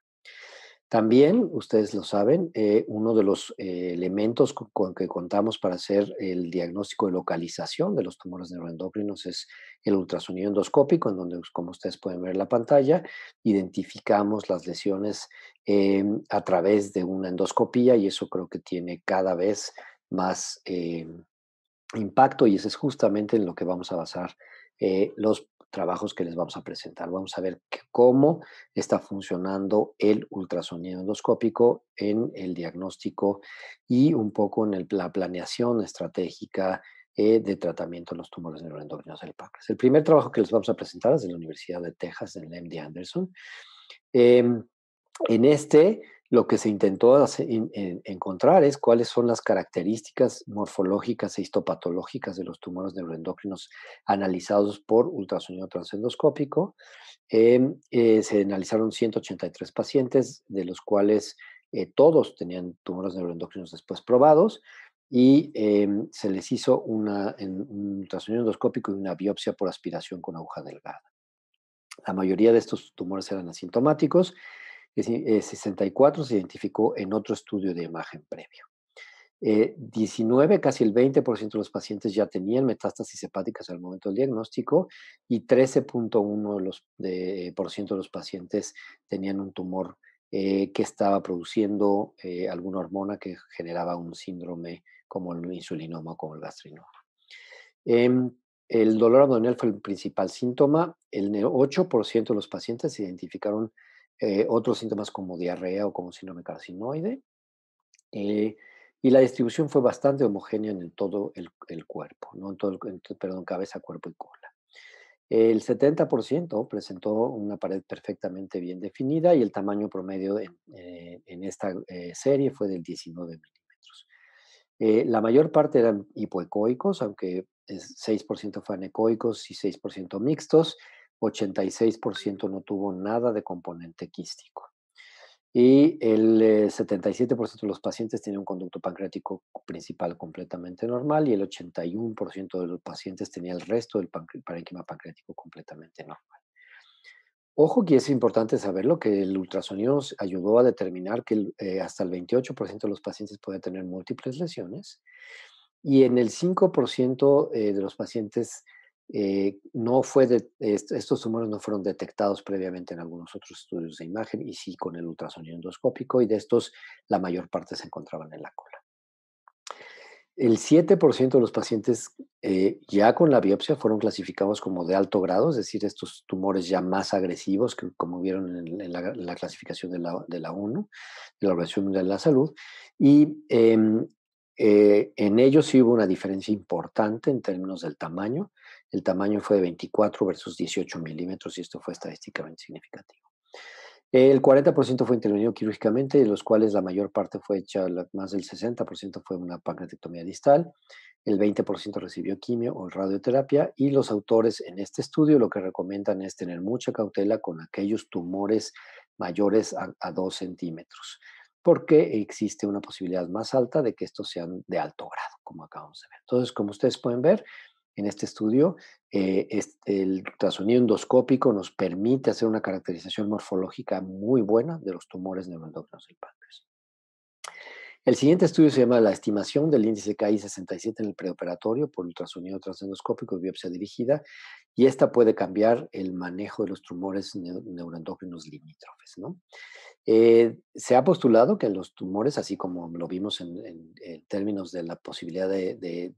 También, ustedes lo saben, uno de los elementos con que contamos para hacer el diagnóstico de localización de los tumores neuroendocrinos es el ultrasonido endoscópico, en donde, como ustedes pueden ver en la pantalla, identificamos las lesiones a través de una endoscopía, y eso creo que tiene cada vez más impacto, y eso es justamente en lo que vamos a basar los trabajos que les vamos a presentar. Vamos a ver cómo está funcionando el ultrasonido endoscópico en el diagnóstico y un poco en la planeación estratégica de tratamiento de los tumores neuroendocrinos del páncreas. El primer trabajo que les vamos a presentar es de la Universidad de Texas, en el MD Anderson. En lo que se intentó encontrar es cuáles son las características morfológicas e histopatológicas de los tumores neuroendocrinos analizados por ultrasonido transendoscópico. Se analizaron 183 pacientes, de los cuales todos tenían tumores neuroendocrinos después probados, y se les hizo un ultrasonido endoscópico y una biopsia por aspiración con aguja delgada. La mayoría de estos tumores eran asintomáticos. 64 se identificó en otro estudio de imagen previo. 19, casi el 20% de los pacientes ya tenían metástasis hepáticas al momento del diagnóstico, y 13.1% de los pacientes tenían un tumor que estaba produciendo alguna hormona que generaba un síndrome como el insulinoma o como el gastrinoma. El dolor abdominal fue el principal síntoma. El 8% de los pacientes identificaron otros síntomas como diarrea o como síndrome carcinoide. Y la distribución fue bastante homogénea en todo el cuerpo, ¿no? Cabeza, cuerpo y cola. El 70% presentó una pared perfectamente bien definida, y el tamaño promedio en esta serie fue del 19 milímetros. La mayor parte eran hipoecoicos, aunque 6% fueron ecoicos y 6% mixtos. 86% no tuvo nada de componente quístico. Y el 77% de los pacientes tenían un conducto pancreático principal completamente normal y el 81% de los pacientes tenía el resto del parénquima pancreático completamente normal. Ojo que es importante saberlo, que el ultrasonido ayudó a determinar que hasta el 28% de los pacientes pueden tener múltiples lesiones y en el 5% de los pacientes estos tumores no fueron detectados previamente en algunos otros estudios de imagen y sí con el ultrasonido endoscópico y de estos la mayor parte se encontraban en la cola. El 7% de los pacientes ya con la biopsia fueron clasificados como de alto grado, es decir, estos tumores ya más agresivos, que como vieron en la clasificación de la ONU, de la Organización Mundial de la Salud, y en ellos sí hubo una diferencia importante en términos del tamaño. El tamaño fue de 24 versus 18 milímetros y esto fue estadísticamente significativo. El 40% fue intervenido quirúrgicamente, de los cuales la mayor parte fue hecha, más del 60% fue una pancreatectomía distal, el 20% recibió quimio o radioterapia y los autores en este estudio lo que recomiendan es tener mucha cautela con aquellos tumores mayores a 2 centímetros, porque existe una posibilidad más alta de que estos sean de alto grado, como acabamos de ver. Entonces, como ustedes pueden ver, en este estudio, el ultrasonido endoscópico nos permite hacer una caracterización morfológica muy buena de los tumores neuroendocrinos del páncreas. El siguiente estudio se llama la estimación del índice KI67 en el preoperatorio por ultrasonido transendoscópico y biopsia dirigida, y esta puede cambiar el manejo de los tumores neuroendocrinos limítrofes, ¿no? Se ha postulado que los tumores, así como lo vimos en términos de la posibilidad de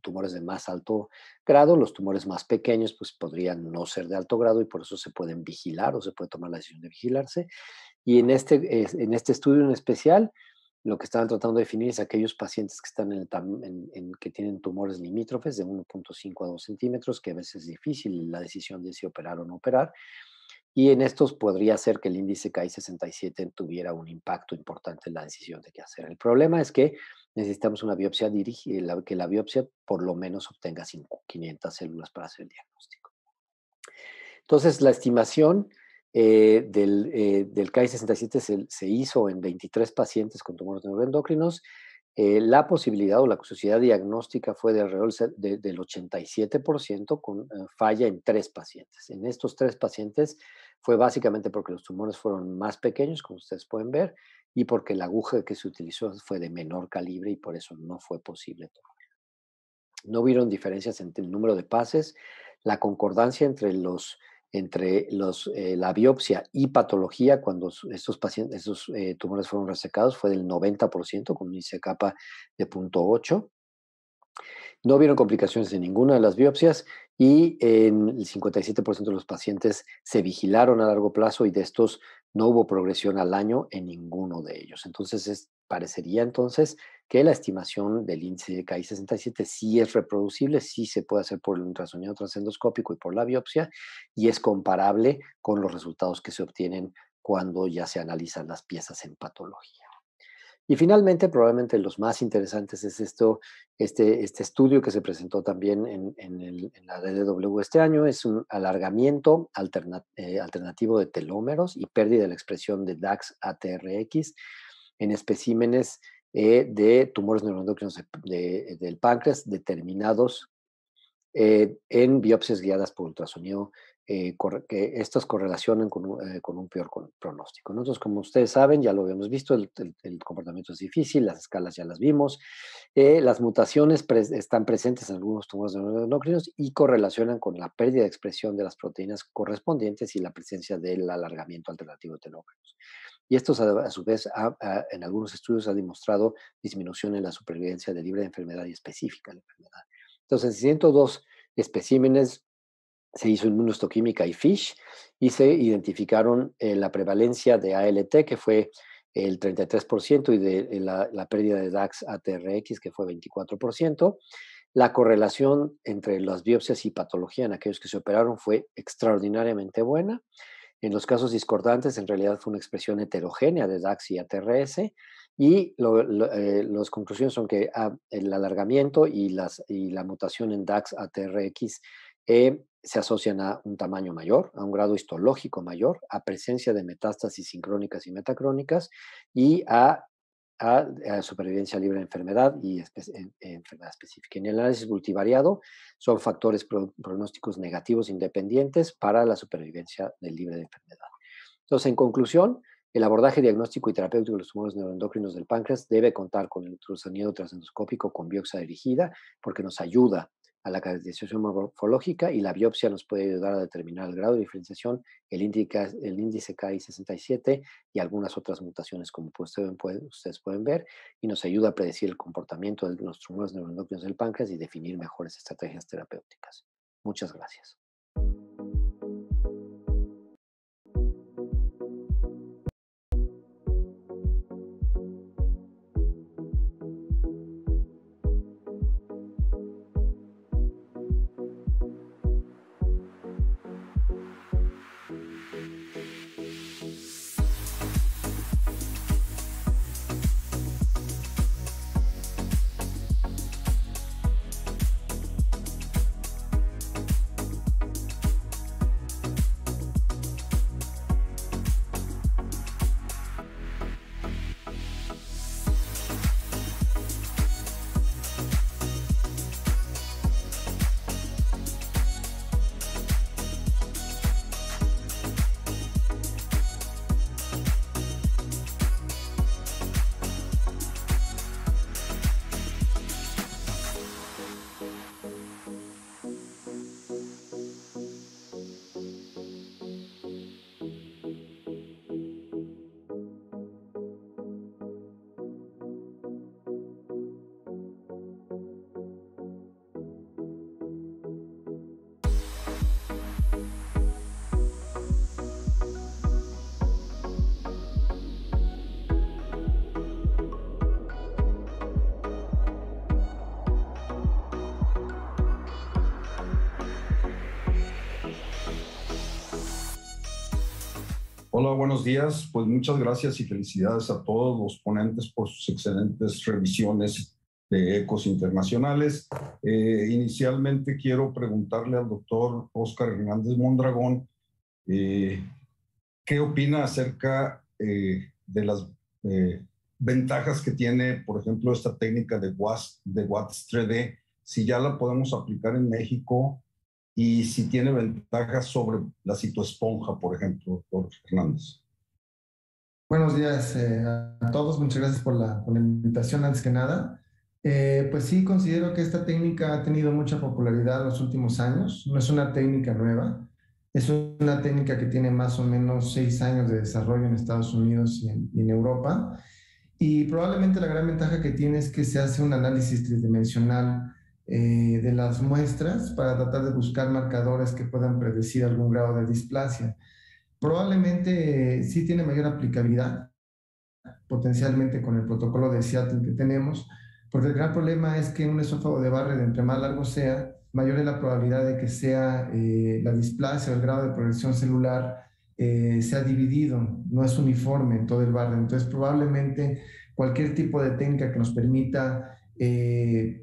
tumores de más alto grado, los tumores más pequeños pues podrían no ser de alto grado y por eso se pueden vigilar o se puede tomar la decisión de vigilarse. Y en este estudio en especial, lo que estaban tratando de definir es aquellos pacientes que están que tienen tumores limítrofes de 1.5 a 2 centímetros, que a veces es difícil la decisión de si operar o no operar. Y en estos podría ser que el índice KI67 tuviera un impacto importante en la decisión de qué hacer. El problema es que necesitamos una biopsia dirigida, que la biopsia por lo menos obtenga 500 células para hacer el diagnóstico. Entonces, la estimación del KI67 se hizo en 23 pacientes con tumores neuroendocrinos. La posibilidad o la sociedad diagnóstica fue de alrededor del 87% con falla en 3 pacientes. En estos 3 pacientes fue básicamente porque los tumores fueron más pequeños, como ustedes pueden ver, y porque la aguja que se utilizó fue de menor calibre y por eso no fue posible tomar. No hubieron diferencias entre el número de pases, la concordancia entre la biopsia y patología cuando estos tumores fueron resecados fue del 90% con un índice kappa de 0.8. No hubieron complicaciones en ninguna de las biopsias y en el 57% de los pacientes se vigilaron a largo plazo y de estos no hubo progresión al año en ninguno de ellos. Entonces, parecería entonces que la estimación del índice de KI67 sí es reproducible, sí se puede hacer por el ultrasonido transendoscópico y por la biopsia y es comparable con los resultados que se obtienen cuando ya se analizan las piezas en patología. Y finalmente, probablemente los más interesantes es este estudio que se presentó también en la DDW este año, es un alargamiento alternativo de telómeros y pérdida de la expresión de DAX-ATRX en especímenes de tumores neuroendocrinos del páncreas determinados en biopsias guiadas por ultrasonido, que estas correlacionan con un peor pronóstico. Nosotros, como ustedes saben, ya lo habíamos visto, el comportamiento es difícil, las escalas ya las vimos, las mutaciones están presentes en algunos tumores neuroendocrinos y correlacionan con la pérdida de expresión de las proteínas correspondientes y la presencia del alargamiento alternativo de telómeros. Y esto, a su vez, en algunos estudios ha demostrado disminución en la supervivencia de libre de enfermedad y específica de la enfermedad. Entonces, 102 especímenes se hizo inmunohistoquímica y FISH y se identificaron la prevalencia de ALT, que fue el 33%, y de la pérdida de DAX-ATRX, que fue 24%. La correlación entre las biopsias y patología en aquellos que se operaron fue extraordinariamente buena. En los casos discordantes, en realidad fue una expresión heterogénea de DAX y ATRS, y las conclusiones son que el alargamiento y la mutación en DAX-ATRX se asocian a un tamaño mayor, a un grado histológico mayor, a presencia de metástasis sincrónicas y metacrónicas y a supervivencia libre de enfermedad y enfermedad específica. En el análisis multivariado son factores pronósticos negativos independientes para la supervivencia libre de enfermedad. Entonces, en conclusión, el abordaje diagnóstico y terapéutico de los tumores neuroendocrinos del páncreas debe contar con el ultrasonido transendoscópico con biopsia dirigida porque nos ayuda a la caracterización morfológica y la biopsia nos puede ayudar a determinar el grado de diferenciación, el índice KI67 y algunas otras mutaciones como ustedes pueden ver, y nos ayuda a predecir el comportamiento de los tumores neuroendocrinos del páncreas y definir mejores estrategias terapéuticas. Muchas gracias. Hola, buenos días. Pues muchas gracias y felicidades a todos los ponentes por sus excelentes revisiones de ecos internacionales. Inicialmente quiero preguntarle al doctor Óscar Hernández Mondragón qué opina acerca de las ventajas que tiene, por ejemplo, esta técnica de Watts 3D, si ya la podemos aplicar en México y si tiene ventajas sobre la citoesponja, por ejemplo, doctor Hernández. Buenos días a todos, muchas gracias por la invitación antes que nada. Pues sí, considero que esta técnica ha tenido mucha popularidad en los últimos años, no es una técnica nueva, es una técnica que tiene más o menos 6 años de desarrollo en Estados Unidos y en Europa, y probablemente la gran ventaja que tiene es que se hace un análisis tridimensional de las muestras para tratar de buscar marcadores que puedan predecir algún grado de displasia. Probablemente sí tiene mayor aplicabilidad, potencialmente con el protocolo de Seattle que tenemos, porque el gran problema es que un esófago de Barrett, entre más largo sea, mayor es la probabilidad de que sea la displasia o el grado de progresión celular sea dividido, no es uniforme en todo el Barrett. Entonces probablemente cualquier tipo de técnica que nos permita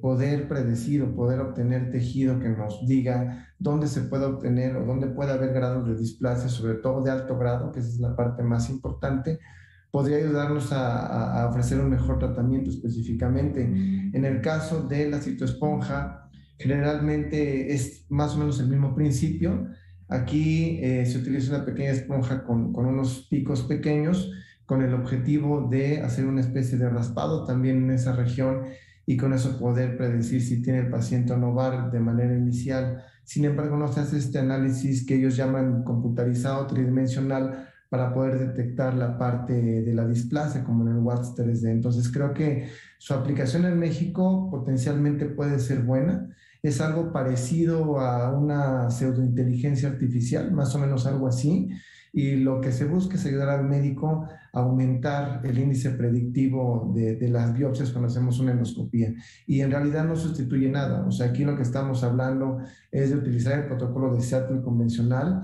poder predecir o poder obtener tejido que nos diga dónde se puede obtener o dónde puede haber grados de displasia, sobre todo de alto grado, que esa es la parte más importante, podría ayudarnos a ofrecer un mejor tratamiento específicamente. En el caso de la citoesponja, generalmente es más o menos el mismo principio. Aquí se utiliza una pequeña esponja con unos picos pequeños, con el objetivo de hacer una especie de raspado también en esa región y con eso poder predecir si tiene el paciente o no Barrett de manera inicial. Sin embargo, no se hace este análisis que ellos llaman computarizado tridimensional para poder detectar la parte de la displasia, como en el Watts 3D. Entonces, creo que su aplicación en México potencialmente puede ser buena. Es algo parecido a una pseudointeligencia artificial, más o menos algo así. Y lo que se busca es ayudar al médico a aumentar el índice predictivo de las biopsias cuando hacemos una endoscopía. Y en realidad no sustituye nada. O sea, aquí lo que estamos hablando es de utilizar el protocolo de Seattle convencional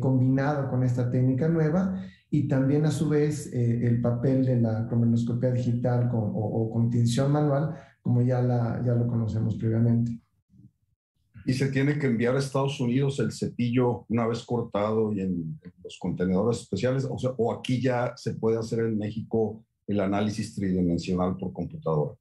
combinado con esta técnica nueva y también a su vez el papel de la cromoendoscopia digital o con tinción manual, como ya lo conocemos previamente. Y se tiene que enviar a Estados Unidos el cepillo una vez cortado y en los contenedores especiales, o sea, o aquí ya se puede hacer en México el análisis tridimensional por computadora.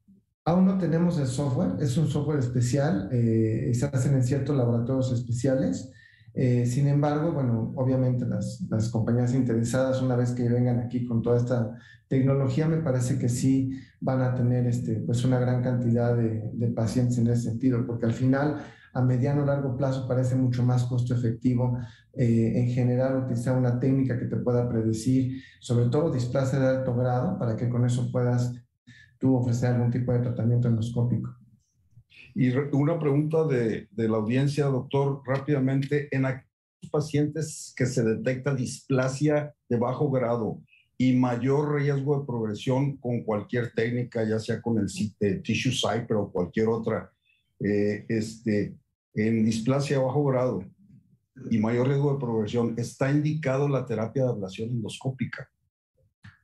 Aún no tenemos el software, es un software especial, se hacen en ciertos laboratorios especiales. Sin embargo, bueno, obviamente las compañías interesadas, una vez que vengan aquí con toda esta tecnología, me parece que sí van a tener pues una gran cantidad de pacientes en ese sentido, porque al final, a mediano o largo plazo, parece mucho más costo efectivo en general utilizar una técnica que te pueda predecir, sobre todo displasia de alto grado, para que con eso puedas tú ofrecer algún tipo de tratamiento endoscópico. Y una pregunta de la audiencia, doctor, rápidamente. En aquellos pacientes que se detecta displasia de bajo grado y mayor riesgo de progresión con cualquier técnica, ya sea con el Tissue Cypher o cualquier otra, en displasia de bajo grado y mayor riesgo de progresión, ¿está indicado la terapia de ablación endoscópica?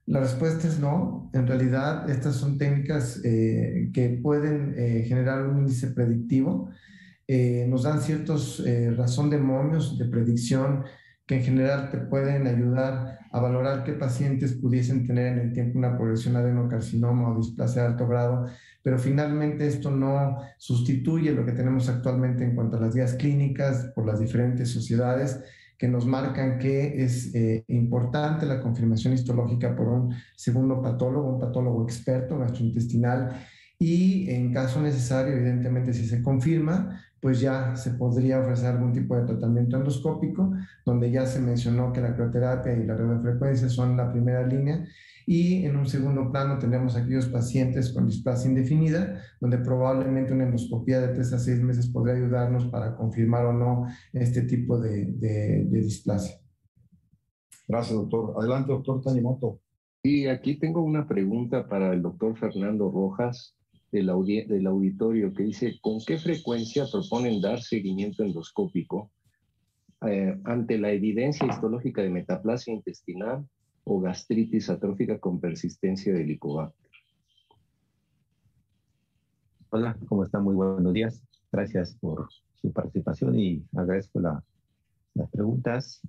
La respuesta es no. En realidad, estas son técnicas que pueden generar un índice predictivo. Nos dan ciertos razón de momios de predicción que en general te pueden ayudar a valorar qué pacientes pudiesen tener en el tiempo una progresión de adenocarcinoma o displasia de alto grado, pero finalmente esto no sustituye lo que tenemos actualmente en cuanto a las guías clínicas por las diferentes sociedades que nos marcan que es importante la confirmación histológica por un segundo patólogo, un patólogo experto gastrointestinal, y en caso necesario, evidentemente, si se confirma, pues ya se podría ofrecer algún tipo de tratamiento endoscópico, donde ya se mencionó que la crioterapia y la radiofrecuencia son la primera línea, y en un segundo plano tenemos aquellos pacientes con displasia indefinida, donde probablemente una endoscopía de 3 a 6 meses podría ayudarnos para confirmar o no este tipo de displasia. Gracias, doctor. Adelante, doctor Tanimoto. Y aquí tengo una pregunta para el doctor Fernando Rojas del auditorio que dice, ¿con qué frecuencia proponen dar seguimiento endoscópico ante la evidencia histológica de metaplasia intestinal o gastritis atrófica con persistencia de Helicobacter? Hola, ¿cómo están? Muy buenos días. Gracias por su participación y agradezco las preguntas.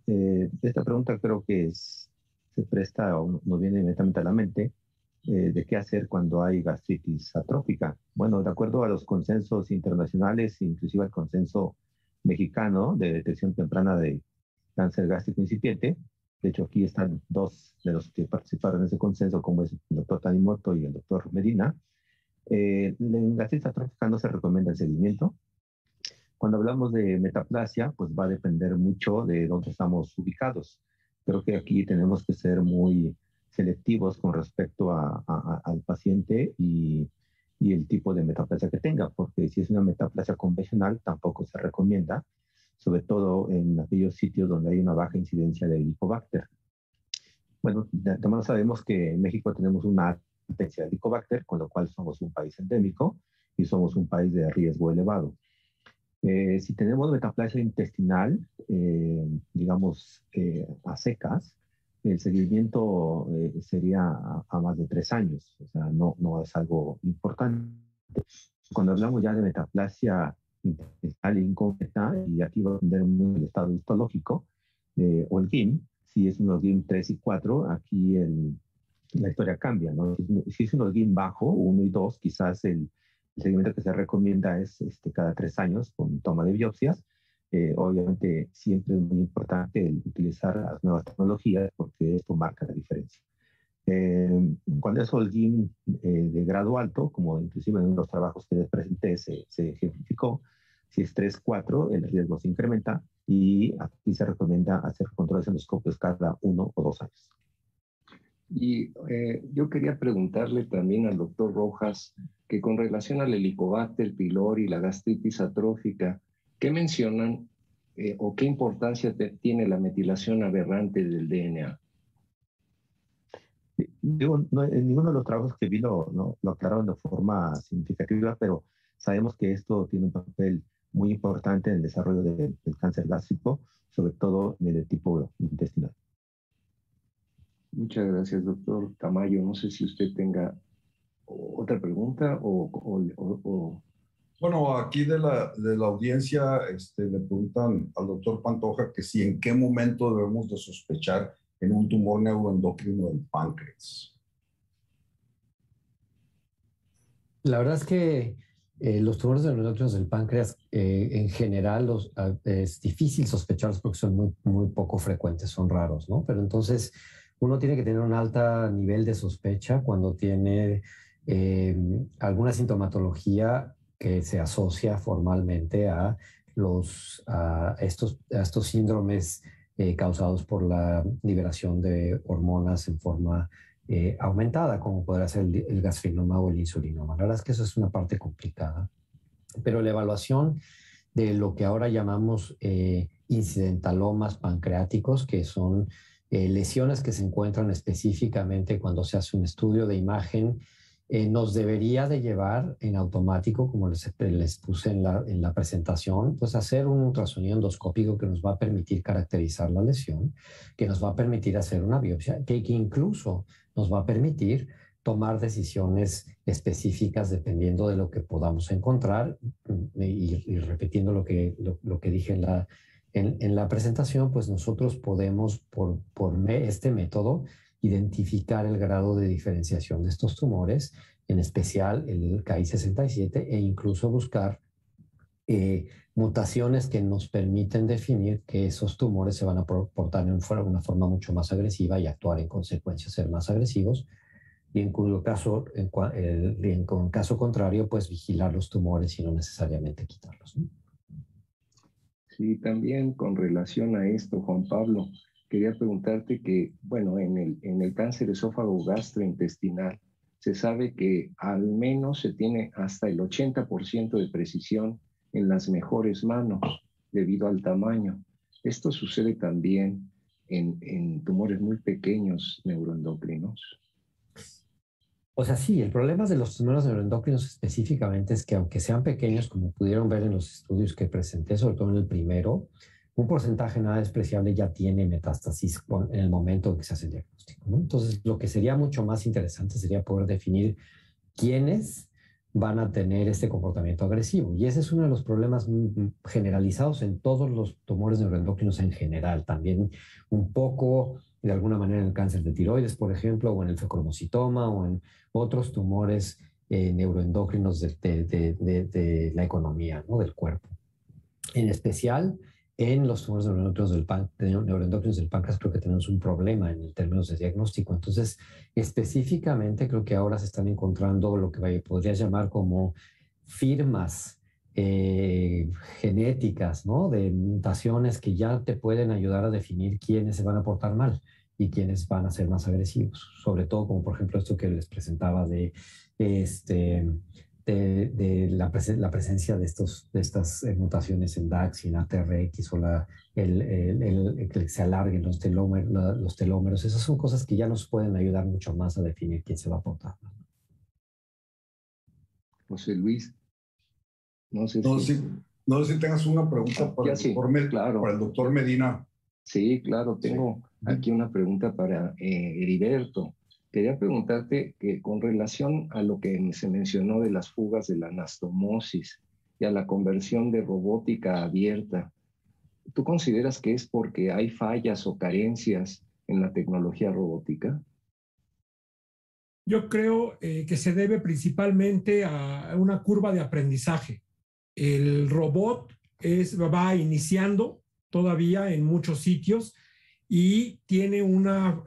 Esta pregunta creo que se presta o nos viene inmediatamente a la mente de qué hacer cuando hay gastritis atrófica. Bueno, de acuerdo a los consensos internacionales, inclusive al consenso mexicano de detección temprana de cáncer gástrico incipiente, de hecho aquí están dos de los que participaron en ese consenso, como es el doctor Tanimoto y el doctor Medina. En gastritis atrófica no se recomienda el seguimiento. Cuando hablamos de metaplasia, pues va a depender mucho de dónde estamos ubicados. Creo que aquí tenemos que ser muy selectivos con respecto al paciente y el tipo de metaplasia que tenga, porque si es una metaplasia convencional, tampoco se recomienda, sobre todo en aquellos sitios donde hay una baja incidencia de Helicobacter. Bueno, también sabemos que en México tenemos una alta incidencia de Helicobacter, con lo cual somos un país endémico y somos un país de riesgo elevado. Si tenemos metaplasia intestinal, digamos, a secas, el seguimiento sería a más de 3 años, o sea, no es algo importante. Cuando hablamos ya de metaplasia intestinal incompleta, y aquí va a depender mucho el estado histológico, o el GIM, si es unos GIM 3 y 4, aquí la historia cambia, ¿no? Si es unos GIM bajo, 1 y 2, quizás el seguimiento que se recomienda es cada 3 años con toma de biopsias. Obviamente siempre es muy importante el utilizar las nuevas tecnologías porque esto marca la diferencia. Cuando es el GIM de grado alto, como inclusive en uno de los trabajos que les presenté se ejemplificó, si es 3-4 el riesgo se incrementa y aquí se recomienda hacer controles endoscópicos cada 1 o 2 años. Y yo quería preguntarle también al doctor Rojas que con relación al Helicobacter pylori y la gastritis atrófica, ¿qué mencionan o qué importancia tiene la metilación aberrante del DNA? Digo, en ninguno de los trabajos que vi lo aclararon de forma significativa, pero sabemos que esto tiene un papel muy importante en el desarrollo del cáncer gástrico, sobre todo en el tipo intestinal. Muchas gracias, doctor Tamayo. No sé si usted tenga otra pregunta o Bueno, aquí de la audiencia le preguntan al doctor Pantoja que si en qué momento debemos de sospechar en un tumor neuroendocrino del páncreas. La verdad es que los tumores neuroendocrinos del páncreas en general es difícil sospecharlos porque son muy, muy poco frecuentes, son raros, ¿no? Pero entonces uno tiene que tener un alto nivel de sospecha cuando tiene alguna sintomatología que se asocia formalmente a estos síndromes causados por la liberación de hormonas en forma aumentada, como podrá ser el gastrinoma o el insulinoma. La verdad es que eso es una parte complicada, pero la evaluación de lo que ahora llamamos incidentalomas pancreáticos, que son lesiones que se encuentran específicamente cuando se hace un estudio de imagen, nos debería de llevar en automático, como les puse en la presentación, pues hacer un ultrasonido endoscópico que nos va a permitir caracterizar la lesión, que nos va a permitir hacer una biopsia, que incluso nos va a permitir tomar decisiones específicas dependiendo de lo que podamos encontrar. Y repitiendo lo que dije en la presentación, pues nosotros podemos, por este método, identificar el grado de diferenciación de estos tumores, en especial el KI67, e incluso buscar mutaciones que nos permiten definir que esos tumores se van a portar de una forma mucho más agresiva y actuar en consecuencia, ser más agresivos, y en cuyo caso, en caso contrario, pues vigilar los tumores y no necesariamente quitarlos, ¿no? Sí, también con relación a esto, Juan Pablo, quería preguntarte que, bueno, en el cáncer esófago gastrointestinal se sabe que al menos se tiene hasta el 80% de precisión en las mejores manos debido al tamaño. Esto sucede también en tumores muy pequeños neuroendocrinos. O sea, sí, el problema de los tumores neuroendocrinos específicamente es que aunque sean pequeños, como pudieron ver en los estudios que presenté, sobre todo en el primero, un porcentaje nada despreciable ya tiene metástasis en el momento en que se hace el diagnóstico, ¿no? Entonces, lo que sería mucho más interesante sería poder definir quiénes van a tener este comportamiento agresivo. Y ese es uno de los problemas generalizados en todos los tumores neuroendocrinos en general. También un poco, de alguna manera, en el cáncer de tiroides, por ejemplo, o en el feocromocitoma, o en otros tumores neuroendocrinos de la economía, ¿no? Del cuerpo. En especial, en los tumores neuroendocrinos del páncreas creo que tenemos un problema en términos de diagnóstico. Entonces, específicamente creo que ahora se están encontrando lo que podrías llamar como firmas genéticas, ¿no? De mutaciones que ya te pueden ayudar a definir quiénes se van a portar mal y quiénes van a ser más agresivos. Sobre todo, como por ejemplo esto que les presentaba de la presencia de estas mutaciones en DAX y en ATRX, o que se alarguen los telómeros. Esas son cosas que ya nos pueden ayudar mucho más a definir quién se va a portar. José Luis, no sé si tengas una pregunta para el doctor Medina. Sí, claro, tengo aquí una pregunta para Heriberto. Quería preguntarte que con relación a lo que se mencionó de las fugas de la anastomosis y a la conversión de robótica abierta, ¿tú consideras que es porque hay fallas o carencias en la tecnología robótica? Yo creo que se debe principalmente a una curva de aprendizaje. El robot va iniciando todavía en muchos sitios y tiene una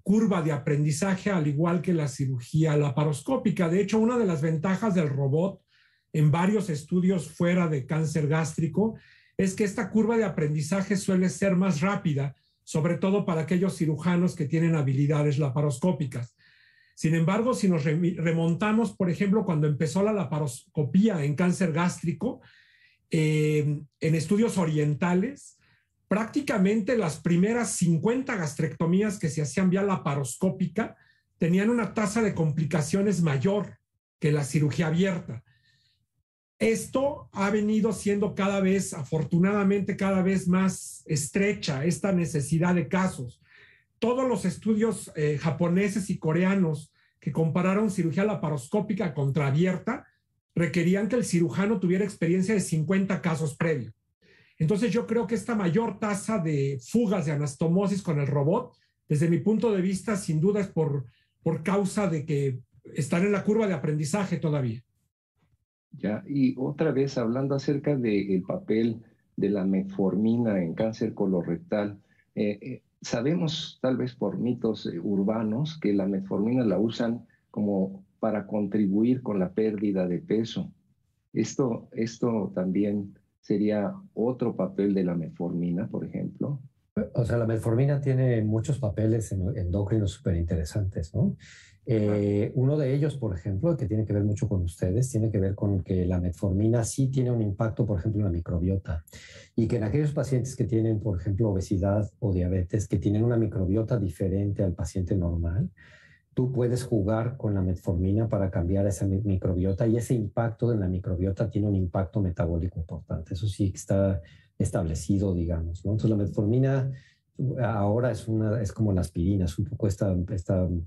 curva de aprendizaje al igual que la cirugía laparoscópica. De hecho, una de las ventajas del robot en varios estudios fuera de cáncer gástrico es que esta curva de aprendizaje suele ser más rápida, sobre todo para aquellos cirujanos que tienen habilidades laparoscópicas. Sin embargo, si nos remontamos, por ejemplo, cuando empezó la laparoscopía en cáncer gástrico, en estudios orientales, prácticamente las primeras 50 gastrectomías que se hacían vía laparoscópica tenían una tasa de complicaciones mayor que la cirugía abierta. Esto ha venido siendo cada vez, afortunadamente, cada vez más estrecha esta necesidad de casos. Todos los estudios japoneses y coreanos que compararon cirugía laparoscópica contra abierta requerían que el cirujano tuviera experiencia de 50 casos previos. Entonces yo creo que esta mayor tasa de fugas de anastomosis con el robot, desde mi punto de vista, sin duda es por causa de que están en la curva de aprendizaje todavía. Ya, y otra vez hablando acerca del papel de la metformina en cáncer colorectal, sabemos tal vez por mitos urbanos que la metformina la usan como para contribuir con la pérdida de peso. Esto también sería otro papel de la metformina, por ejemplo. O sea, la metformina tiene muchos papeles endocrinos súper interesantes, ¿no? Uno de ellos, por ejemplo, que tiene que ver mucho con ustedes, tiene que ver con que la metformina sí tiene un impacto, por ejemplo, en la microbiota. Y que en aquellos pacientes que tienen, por ejemplo, obesidad o diabetes, que tienen una microbiota diferente al paciente normal, tú puedes jugar con la metformina para cambiar esa microbiota, y ese impacto de la microbiota tiene un impacto metabólico importante. Eso sí está establecido, digamos, ¿no? Entonces la metformina ahora es como la aspirina, es un poco este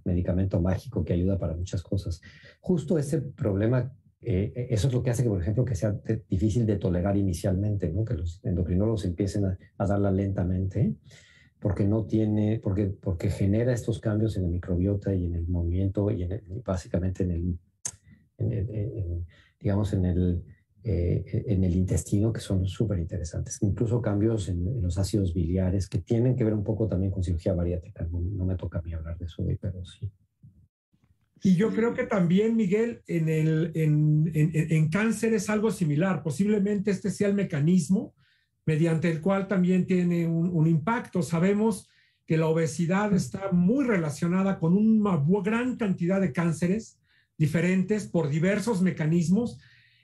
medicamento mágico que ayuda para muchas cosas. Justo ese problema, eso es lo que hace que, por ejemplo, que sea difícil de tolerar inicialmente, ¿no? Que los endocrinólogos empiecen a darla lentamente, porque genera estos cambios en la microbiota y en el movimiento y básicamente digamos en el intestino, que son súper interesantes. Incluso cambios en los ácidos biliares que tienen que ver un poco también con cirugía bariátrica. No me toca a mí hablar de eso hoy, pero sí. Y yo creo que también, Miguel, en cáncer es algo similar. Posiblemente este sea el mecanismo mediante el cual también tiene un impacto. Sabemos que la obesidad está muy relacionada con una gran cantidad de cánceres diferentes por diversos mecanismos,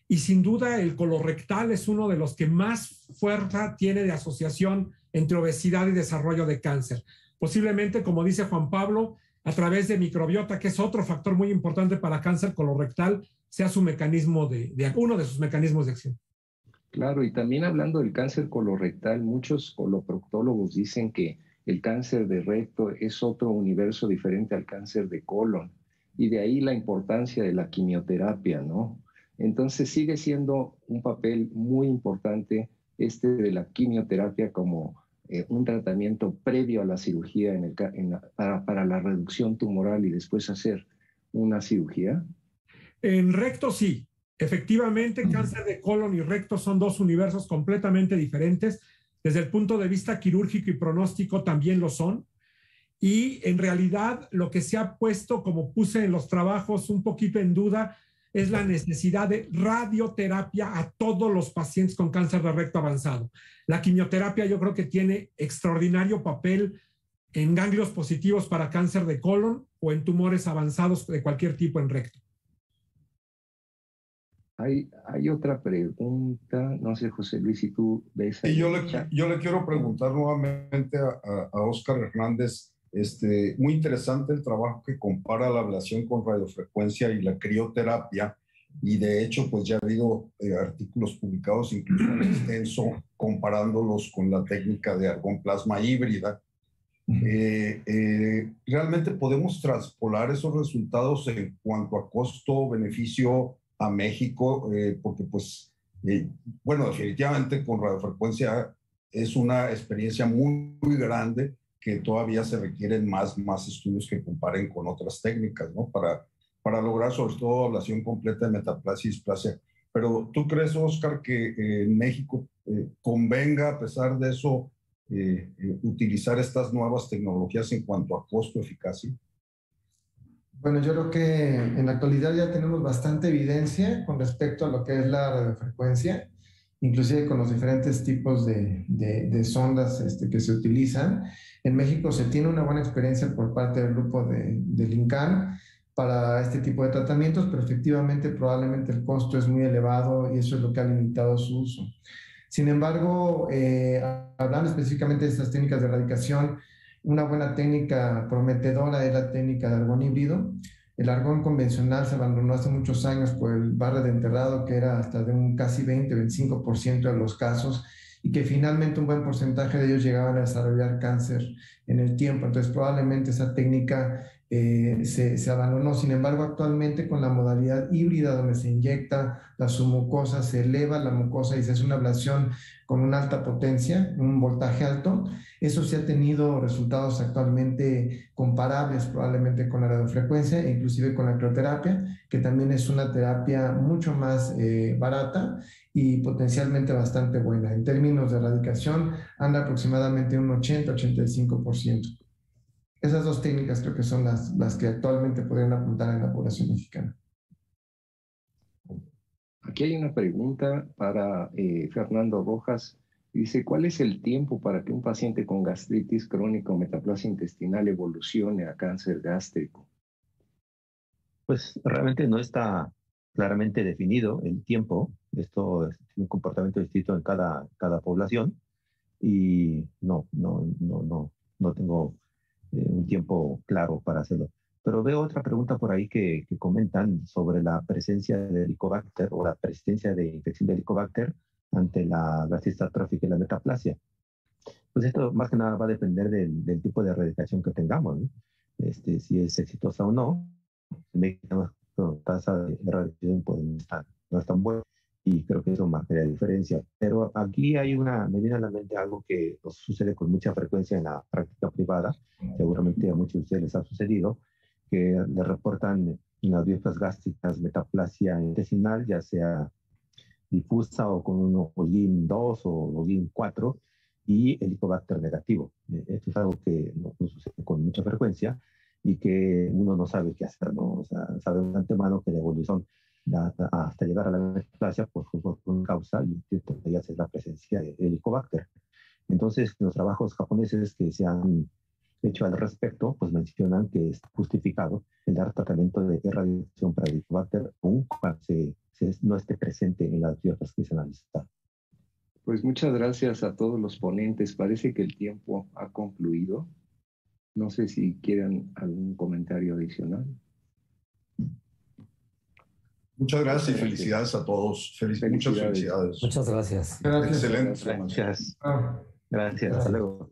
y sin duda el colorectal es uno de los que más fuerza tiene de asociación entre obesidad y desarrollo de cáncer. Posiblemente, como dice Juan Pablo, a través de microbiota, que es otro factor muy importante para cáncer colorectal, sea su mecanismo uno de sus mecanismos de acción. Claro, y también hablando del cáncer colorectal, muchos coloproctólogos dicen que el cáncer de recto es otro universo diferente al cáncer de colon, y de ahí la importancia de la quimioterapia, ¿no? Entonces sigue siendo un papel muy importante de la quimioterapia como un tratamiento previo a la cirugía para la reducción tumoral y después hacer una cirugía. En recto sí. Efectivamente, cáncer de colon y recto son dos universos completamente diferentes. Desde el punto de vista quirúrgico y pronóstico también lo son. Y en realidad lo que se ha puesto, como puse en los trabajos, un poquito en duda, es la necesidad de radioterapia a todos los pacientes con cáncer de recto avanzado. La quimioterapia yo creo que tiene extraordinario papel en ganglios positivos para cáncer de colon o en tumores avanzados de cualquier tipo en recto. Hay otra pregunta, no sé, José Luis, si tú ves... Sí, yo le quiero preguntar nuevamente a Óscar Hernández. Muy interesante el trabajo que compara la ablación con radiofrecuencia y la crioterapia, y de hecho pues ya ha habido artículos publicados incluso en extenso comparándolos con la técnica de argón plasma híbrida. ¿Realmente podemos traspolar esos resultados en cuanto a costo-beneficio a México? Porque pues, bueno, definitivamente con radiofrecuencia es una experiencia muy, muy grande, que todavía se requieren más estudios que comparen con otras técnicas, ¿no? Para lograr sobre todo ablación completa de metaplasia y displasia. Pero ¿tú crees, Óscar, que en México convenga, a pesar de eso, utilizar estas nuevas tecnologías en cuanto a costo-eficacia? Bueno, yo creo que en la actualidad ya tenemos bastante evidencia con respecto a lo que es la radiofrecuencia, inclusive con los diferentes tipos de sondas que se utilizan. En México se tiene una buena experiencia por parte del grupo del INCAN para este tipo de tratamientos, pero efectivamente probablemente el costo es muy elevado y eso es lo que ha limitado su uso. Sin embargo, hablando específicamente de estas técnicas de erradicación, una buena técnica prometedora es la técnica de argón híbrido. El argón convencional se abandonó hace muchos años por el barre de enterrado, que era hasta de un casi 20-25% de los casos, y que finalmente un buen porcentaje de ellos llegaban a desarrollar cáncer en el tiempo. Entonces probablemente esa técnica se abandonó. Sin embargo, actualmente con la modalidad híbrida donde se inyecta la submucosa, se eleva la mucosa y se hace una ablación con una alta potencia, un voltaje alto, eso sí ha tenido resultados actualmente comparables probablemente con la radiofrecuencia e inclusive con la crioterapia, que también es una terapia mucho más barata y potencialmente bastante buena. En términos de erradicación, anda aproximadamente un 80-85%. Esas dos técnicas creo que son las que actualmente podrían apuntar en la población mexicana. Aquí hay una pregunta para Fernando Rojas. Dice, ¿cuál es el tiempo para que un paciente con gastritis crónica o metaplasia intestinal evolucione a cáncer gástrico? Pues realmente no está claramente definido el tiempo. Esto es un comportamiento distinto en cada población y no tengo un tiempo claro para hacerlo. Pero veo otra pregunta por ahí que comentan sobre la presencia de Helicobacter o la persistencia de infección de Helicobacter ante la gastritis atrófica y la metaplasia. Pues esto más que nada va a depender del tipo de erradicación que tengamos, ¿no? Si es exitosa o no. La tasa de erradicación pues, no es tan buena y creo que eso marca la diferencia. Pero aquí me viene a la mente algo que nos sucede con mucha frecuencia en la práctica privada, seguramente a muchos de ustedes les ha sucedido, que le reportan unas biopsias gástricas, metaplasia intestinal, ya sea difusa o con un Holguín 2 o Holguín 4 y Helicobacter negativo. Esto es algo que nos sucede con mucha frecuencia y que uno no sabe qué hacer, ¿no? O sea, sabe de antemano que la evolución hasta llegar a la metaplasia pues fue una causa y ya es la presencia de Helicobacter. Entonces, los trabajos japoneses que se han hecho al respecto, pues mencionan que es justificado el dar tratamiento de erradicación para Helicobacter aun cuando no esté presente en las biopsias que se analizan. Pues muchas gracias a todos los ponentes. Parece que el tiempo ha concluido. No sé si quieren algún comentario adicional. Muchas gracias y felicidades a todos. Muchas felicidades. Muchas gracias. Excelente. Gracias. Gracias. Hasta luego.